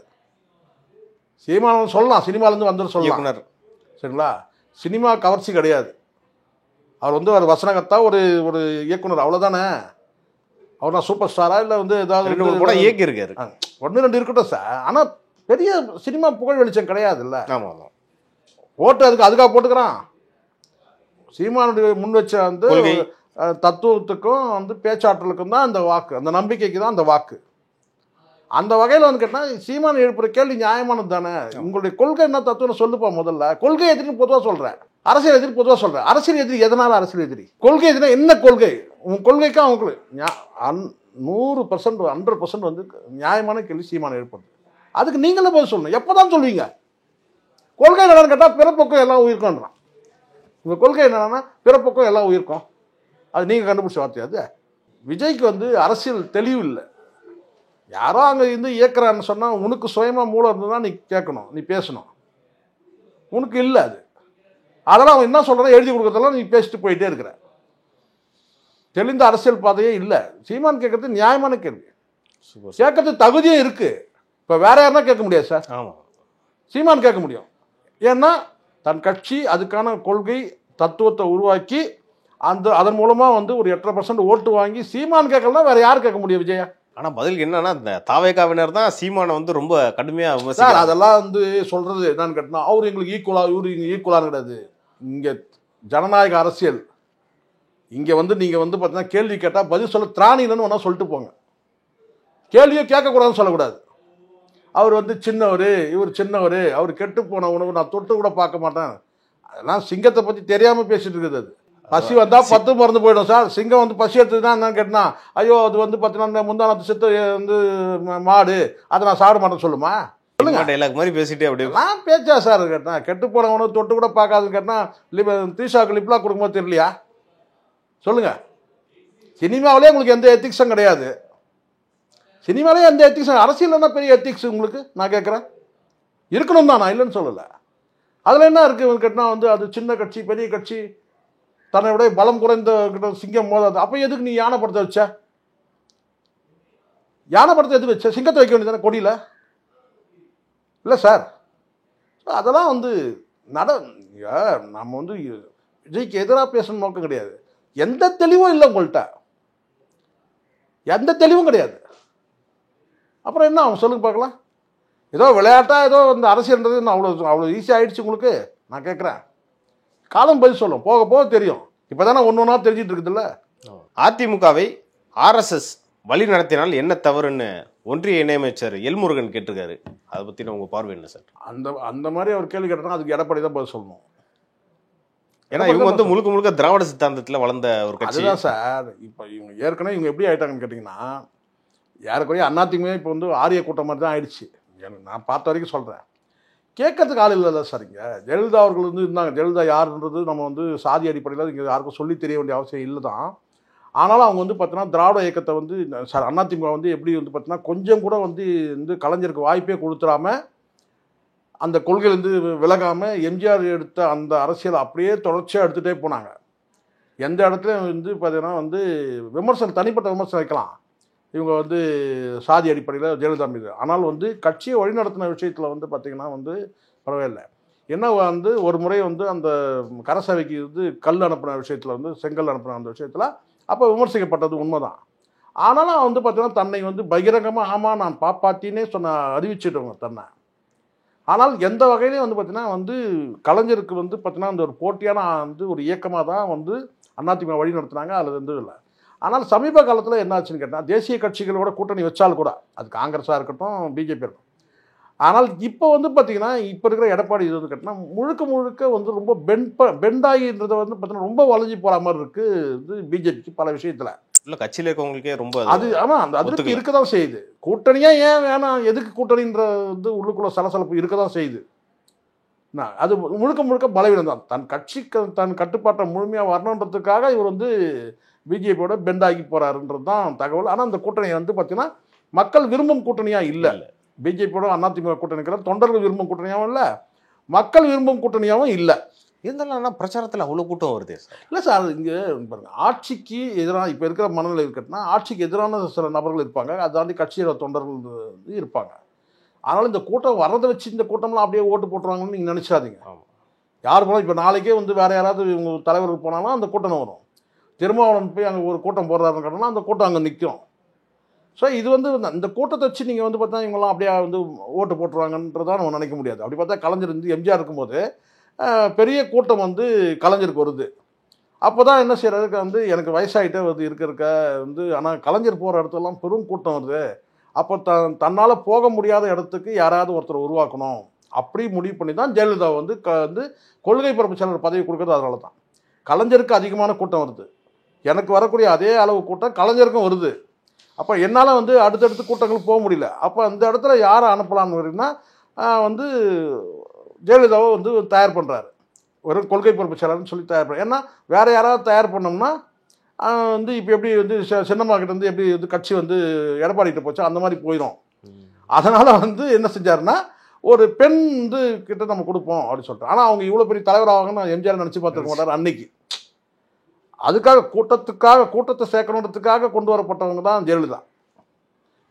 சீமான் சொல்லலாம், சினிமாலேருந்து வந்து சொல்லலாம், இயக்குனர். சரிங்களா? சினிமா கவர்ச்சி கிடையாது. அவர் வந்து ஒரு வசனகர்த்தா, ஒரு ஒரு இயக்குனர், அவ்வளோதானே. அவர் நான் சூப்பர் ஸ்டாரா இல்லை வந்து 2 ஏதாவது கூட இயக்கி இருக்காரு. 1-2 இருக்கட்டும் சார். ஆனால் பெரிய சினிமா புகழ் வெளிச்சம் கிடையாது இல்லை. ஆமா ஆமா. ஓட்டு அதுக்காக போட்டுக்கிறான். சீமானுடைய முன் வச்ச வந்து கொள்கை. தத்துவத்துக்கும் வந்து பேச்சாற்றலுக்கும் தான் அந்த வாக்கு, அந்த நம்பிக்கைக்கு தான் அந்த வாக்கு. அந்த வகையில் வந்து கேட்டால் சீமான் எழுப்புற கேள்வி நியாயமானது தானே. உங்களுடைய கொள்கை என்ன தத்துவம் சொல்லுப்பா முதல்ல. கொள்கை எதிரின்னு பொதுவாக சொல்கிறேன், அரசியல் எதிரி பொதுவாக சொல்கிறேன். அரசியல் எதிரி எதனால அரசியல் எதிரி? கொள்கை எதிரி என்ன கொள்கை? உன் கொள்கைக்கும் அவங்களுக்கு 100% 100% வந்து நியாயமான கேள்வி சீமான் எழுப்புறது. அதுக்கு நீங்களே பதில் சொல்லணும். எப்போ தான் சொல்வீங்க? கொள்கை என்னன்னு கேட்டால் பிறப்போக்கம் எல்லாம் உயிர்க்கோன்றான். உங்கள் கொள்கை என்னன்னா பிறப்போக்கம் எல்லாம் உயிர்க்கும். அது நீங்கள் கண்டுபிடிச்ச வார்த்தையாது. விஜய்க்கு வந்து அரசியல் தெளிவு இல்லை. யாரோ அங்கே இருந்து இயக்குறான்னு சொன்னால் உனக்கு சுயமாக மூலம் இருந்ததுன்னா நீ கேட்கணும், நீ பேசணும். உனக்கு இல்லை அது. அதெல்லாம் அவன் என்ன சொல்கிறான் எழுதி கொடுக்குறதெல்லாம் நீ பேசிட்டு போயிட்டே இருக்கிற. தெளிந்த அரசியல் பாதையே இல்லை. சீமான் கேட்கறது நியாயமான கேள்வி, கேட்கறது தகுதியே இருக்குது. இப்போ வேற யாருன்னா கேட்க முடியாது சார். ஆமாம், சீமான் கேட்க முடியும். ஏன்னா தன் கட்சி அதுக்கான கொள்கை தத்துவத்தை உருவாக்கி அதன் மூலமாக வந்து ஒரு 8% ஓட்டு வாங்கி சீமான் கேட்கலாம். வேற யார் கேட்க முடியும் விஜயா? ஆனால் பதில் என்னன்னா இந்த தாவேகாவினர் தான் சீமானை வந்து ரொம்ப கடுமையாக சார் விமர்சிக்கிறாங்க. அதெல்லாம் வந்து சொல்றது என்னன்னு கேட்டா, அவர் எங்களுக்கு ஈக்குவலா, இவரு இங்கே ஈக்குவலான்னு கிடையாது. இங்கே ஜனநாயக அரசியல். இங்கே வந்து நீங்கள் வந்து பார்த்தீங்கன்னா கேள்வி கேட்டால் பதில் சொல்ல திராணிலன்னு வேணா சொல்லிட்டு போங்க. கேள்வியை கேட்கக்கூடாதுன்னு சொல்லக்கூடாது. அவர் வந்து சின்னவர், இவர் சின்னவர், அவர் கெட்டு போன உணவு நான் தொட்டு கூட பார்க்க மாட்டேன். அதெல்லாம் சிங்கத்தை பற்றி தெரியாமல் பேசிட்டு இருக்குது. அது பசி வந்தால் 10 மறந்து போயிடும் சார். சிங்கம் வந்து பசி எடுத்துதான் என்னன்னு கேட்டா, ஐயோ அது வந்து பார்த்தீங்கன்னா முந்தானத்து செத்து வந்து மாடு, அதை நான் சாப்பிட மாட்டேன்னு சொல்லுமா? சொல்லுங்க. டைலாக் மாதிரி பேசிட்டு அப்படியே நான் பேச்சா சார் கேட்டேன். கெட்டு போன உணவு தொட்டு கூட பார்க்காதுன்னு கேட்டால் தீஷாவுக்கு லிப்லாம் கொடுக்கும்போது தெரியலையா? சொல்லுங்க. சினிமாவிலே உங்களுக்கு எந்த எத்திக்ஸும் கிடையாது. சினிமாலே எந்த எத்திக்ஸ், அரசியல் என்ன பெரிய எத்திக்ஸ் உங்களுக்கு நான் கேட்குறேன்? இருக்கணும் தான், நான் இல்லைன்னு சொல்லலை. அதில் என்ன இருக்குது கேட்டால் வந்து அது சின்ன கட்சி பெரிய கட்சி, தன்னை விட பலம் குறைந்த கிட்ட சிங்கம் மோதாது. அப்போ எதுக்கு நீ யானை படத்தை வச்ச? யானை படத்தை எதுக்கு வச்ச? சிங்கத்தை வைக்க வேண்டியதானே கொடியில்? இல்லை சார், அதெல்லாம் வந்து நம்ம வந்து விஜய்க்கு எதிராக பேசணும் நோக்கம் கிடையாது. எந்த தெளிவும் இல்லை உங்கள்கிட்ட, எந்த தெளிவும் கிடையாது. அப்புறம் என்ன அவன் சொல்லுங்க பார்க்கலாம். ஏதோ விளையாட்டா ஏதோ இந்த அரசியல்ன்றது அவ்வளோ ஈஸியாக ஆயிடுச்சு உங்களுக்கு? நான் கேட்குறேன். காலம் பதில் சொல்லும், போக போக தெரியும். இப்போ தானே ஒன்றா தெரிஞ்சிட்டு இருக்குதுல்ல. அதிமுகவை ஆர்எஸ்எஸ் வழி நடத்தினால் என்ன தவறுன்னு ஒன்றிய இணையமைச்சர் எல்முருகன் கேட்டிருக்காரு. அதை பற்றின உங்கள் பார்வை என்ன சார்? அந்த மாதிரி அவர் கேள்வி கேட்டால் அதுக்கு எடப்பாடி தான் பதில் சொல்லணும். ஏன்னா இவங்க வந்து முழுக்க முழுக்க திராவிட சித்தாந்தத்தில் வளர்ந்த ஒரு கட்சி. அதுதான் சார். இப்போ இவங்க ஏற்கனவே இவங்க எப்படி ஆயிட்டாங்கன்னு கேட்டிங்கன்னா, ஏறக்குறைய அதிமுக இப்போ வந்து ஆரிய கூட்டம் மாதிரி தான் ஆயிடுச்சு. நான் பார்த்த வரைக்கும் சொல்கிறேன். கேட்கறதுக்கு ஆள் இல்லை சார். இங்கே ஜெயலலிதா அவர்கள் வந்து இருந்தாங்க. ஜெயலலிதா யாருன்றது நம்ம வந்து சாதி அடிப்படையில் இங்கே யாருக்கும் சொல்லி தெரிய வேண்டிய அவசியம் இல்லை தான். ஆனாலும் அவங்க வந்து பார்த்தீங்கன்னா திராவிட இயக்கத்தை வந்து சார் அதிமுக வந்து எப்படி வந்து பார்த்தீங்கன்னா கொஞ்சம் கூட வந்து கலைஞருக்கு வாய்ப்பே கொடுத்துடாம, அந்த கொள்கையிலேருந்து விலகாமல் எம்ஜிஆர் எடுத்த அந்த அரசியல் அப்படியே தொடர்ச்சியாக எடுத்துகிட்டே போனாங்க. எந்த இடத்துலையும் வந்து பார்த்தீங்கன்னா வந்து விமர்சனம், தனிப்பட்ட விமர்சனம் வைக்கலாம். இவங்க வந்து சாதி அடிப்படையில் ஜெயலலிதா மீது. ஆனால் வந்து கட்சியை வழிநடத்தின விஷயத்தில் வந்து பார்த்திங்கன்னா வந்து பரவாயில்லை. என்ன வந்து ஒரு முறை வந்து அந்த கரசவைக்கு வந்து கல் அனுப்பின விஷயத்தில் வந்து செங்கல் அனுப்பின அந்த விஷயத்தில் அப்போ விமர்சிக்கப்பட்டது உண்மைதான். ஆனாலும் வந்து பார்த்தீங்கன்னா தன்னை வந்து பகிரங்கமாக ஆமாம் நான் பாப்பாத்தினே அறிவிச்சிட்டவங்க தன்னை. ஆனால் எந்த வகையிலையும் வந்து பார்த்தீங்கன்னா வந்து கலைஞருக்கு வந்து பார்த்தீங்கன்னா அந்த ஒரு போட்டியான வந்து ஒரு இயக்கமாக தான் வந்து அதிமுக வழி நடத்தினாங்க. அதில் வந்து இல்லை. ஆனால் சமீப காலத்தில் என்ன ஆச்சுன்னு கேட்டால், தேசிய கட்சிகளோட கூட்டணி வச்சால் கூட அது காங்கிரஸாக இருக்கட்டும் பிஜேபி இருக்கட்டும், ஆனால் இப்போ வந்து பார்த்தீங்கன்னா இப்போ இருக்கிற எடப்பாடி இது வந்து கேட்டால் முழுக்க முழுக்க வந்து ரொம்ப பெண்டாகின்றதை வந்து பார்த்தீங்கன்னா ரொம்ப வளைஞ்சி போகிற மாதிரி இருக்குது இது பிஜேபிக்கு பல விஷயத்தில். இல்லை கட்சியில் இருக்கவங்களுக்கே ரொம்ப அது ஆமாம் அந்த அதிருப்தி இருக்க தான் செய்யுது. கூட்டணியாக ஏன் வேணாம், எதுக்கு கூட்டணின்ற வந்து உள்ளுக்குள்ள சலசலப்பு இருக்க தான் செய்யுது. அது முழுக்க முழுக்க பலவீனம் தான். தன் கட்சிக்கு தன் கட்டுப்பாட்டை முழுமையாக வரணுன்றதுக்காக இவர் வந்து பிஜேபியோட பெண்டாகி போகிறாருன்றது தான் தகவல். ஆனால் அந்த கூட்டணி வந்து பார்த்தீங்கன்னா மக்கள் விரும்பும் கூட்டணியாக இல்லை. பிஜேபியோட அதிமுக கூட்டணிக்கிற தொண்டர்கள் விரும்பும் கூட்டணியாகவும் இல்லை, மக்கள் விரும்பும் கூட்டணியாகவும் இல்லை. இருந்தாலும் பிரச்சாரத்தில் அவ்வளோ கூட்டம் வருது சார். இல்லை சார், இங்கே பாருங்க, ஆட்சிக்கு எதிரான இப்போ இருக்கிற மனநிலை இருக்கட்டும்னா ஆட்சிக்கு எதிரான சில நபர்கள் இருப்பாங்க, அதை தாண்டி கட்சியோட தொண்டர்கள் இருப்பாங்க. அதனால் இந்த கூட்டம் வர்றதை வச்சு இந்த கூட்டம்லாம் அப்படியே ஓட்டு போட்டுருவாங்கன்னு நீங்கள் நினச்சாதீங்க. ஆமா. யார் போனால் இப்போ நாளைக்கே வந்து வேறு யாராவது இவங்க தலைவர்கள் போனாலும் அந்த கூட்டம் வரும். திருமாவளவன் போய் அங்கே ஒரு கூட்டம் போடுறாருன்னு கேட்டோம்னா அந்த கூட்டம் அங்கே நிற்கும். ஸோ இது வந்து இந்த கூட்டத்தை வச்சு நீங்கள் வந்து பார்த்தா இவங்கெல்லாம் அப்படியே வந்து ஓட்டு போட்டுருவாங்கன்றதான் நம்ம நினைக்க முடியாது. அப்படி பார்த்தா கலைஞர் வந்து எம்ஜிஆர் இருக்கும்போது பெரிய கூட்டம் வந்து கலைஞருக்கு வருது. அப்போ தான் என்ன செய்யறதுக்கு வந்து எனக்கு வயசாகிட்டே வந்து இருக்க வந்து ஆனால் கலைஞர் போகிற இடத்துலலாம் பெரும் கூட்டம் வருது. அப்போ தன்னால் போக முடியாத இடத்துக்கு யாராவது ஒருத்தர் உருவாக்கணும் அப்படி முடிவு பண்ணி தான் ஜெயலலிதா வந்து வந்து கொள்கை பரப்பு செயலர் பதவி கொடுக்குறது. அதனால தான் கலைஞருக்கு அதிகமான கூட்டம் வருது. எனக்கு வரக்கூடிய அதே அளவு கூட்டம் கலைஞருக்கும் வருது. அப்போ என்னால் வந்து அடுத்தடுத்து கூட்டங்களுக்கு போக முடியல. அப்போ அந்த இடத்துல யாரை அனுப்பலான்னு வருதுன்னா வந்து ஜெயலலிதாவை வந்து தயார் பண்ணுறாரு. ஒரு கொள்கை பரப்பு செயலர்னு சொல்லி தயார் பண்ண. ஏன்னா வேறு யாராவது தயார் பண்ணோம்னா வந்து இப்போ எப்படி வந்து சின்னம்மாக்கிட்ட வந்து எப்படி வந்து கட்சி வந்து எடப்பாடிகிட்ட போச்சோ அந்த மாதிரி போயிடும். அதனால் வந்து என்ன செஞ்சாருன்னா ஒரு பெண் வந்து கிட்ட நம்ம கொடுப்போம் அப்படின்னு சொல்லிட்டு. ஆனால் அவங்க இவ்வளோ பெரிய தலைவர் ஆவாங்கன்னு எம்ஜிஆர் நினச்சி பார்த்துருக்க மாட்டார் அன்னைக்கு. அதுக்காக கூட்டத்தை சேர்க்கணுன்றதுக்காக கொண்டு வரப்பட்டவங்க தான் ஜெயலலிதா.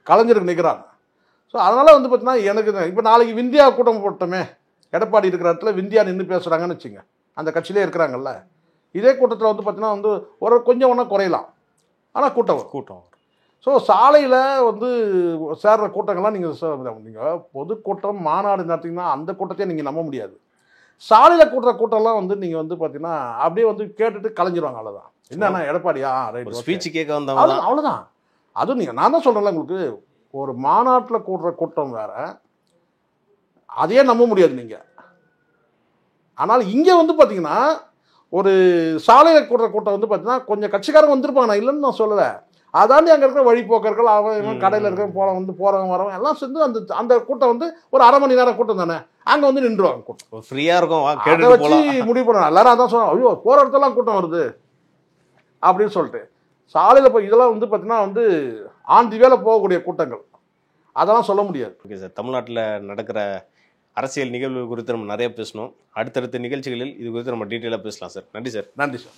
கலைஞருக்கு நிற்கிறாங்க. ஸோ அதனால் வந்து பார்த்தீங்கன்னா எனக்கு இப்போ நாளைக்கு விந்தியா கூட்டம் போட்டோமே, எடப்பாடி இருக்கிற இடத்துல விந்தியா நின்று பேசுகிறாங்கன்னு வச்சுங்க, அந்த கட்சியிலே இருக்கிறாங்கல்ல, இதே கூட்டத்தில் வந்து பார்த்தீங்கன்னா வந்து ஒரு கொஞ்சம் ஒன்றா குறையலாம், ஆனால் கூட்டம். ஸோ சாலையில் வந்து சேர்ற கூட்டங்கள்லாம் நீங்கள் பொதுக்கூட்டம் மாநாடு நடத்திங்கன்னா அந்த கூட்டத்தையே நீங்கள் நம்ப முடியாது. சாலையில் கூட்டுற கூட்டம்லாம் வந்து நீங்கள் வந்து பார்த்தீங்கன்னா அப்படியே வந்து கேட்டுட்டு கலைஞ்சிருவாங்க. அவ்வளோதான். என்னன்னா எடப்பாடியா ரைட் ஸ்பீச் கேட்க வந்தவங்க அவ்வளோதான். அதுவும் நீங்கள் நான் தான் சொல்கிறேன்ல, உங்களுக்கு ஒரு மாநாட்டில் கூடுற கூட்டம் வேற, அதையே நம்ப முடியாது நீங்கள். ஆனால் இங்கே வந்து பார்த்தீங்கன்னா ஒரு சாலையில் கூடுற கூட்டம் வந்து பார்த்தீங்கன்னா கொஞ்சம் கட்சிக்காரங்க வந்திருப்பாங்க, நான் இல்லைன்னு நான் சொல்லலை. அதாண்டி அங்கே இருக்கிற வழிபோக்கர்கள் அவன் கடையில் இருக்கிற போகிறவங்க வரவங்க எல்லாம் சேர்ந்து அந்த அந்த கூட்டம் வந்து ஒரு அரை மணி நேரம் கூட்டம் தானே, அங்கே வந்து நின்றுவாங்க. கூட்டம் ஃப்ரீயாக இருக்கும், அதை வச்சு முடிவு பண்ண எல்லாரும் அதான் சொன்னாங்க, ஐயோ போகிற இடத்துலாம் கூட்டம் வருது அப்படின்னு சொல்லிட்டு. சாலையில் போய் இதெல்லாம் வந்து பார்த்தீங்கன்னா வந்து ஆன் தி வேலை போகக்கூடிய கூட்டங்கள், அதெல்லாம் சொல்ல முடியாது. ஓகே சார், தமிழ்நாட்டில் நடக்கிற அரசியல் நிகழ்வு குறித்து நம்ம நிறைய பேசணும். அடுத்தடுத்த நிகழ்ச்சிகளில் இது குறித்து நம்ம டீட்டெயிலாக பேசலாம் சார். நன்றி சார். நன்றி சார்.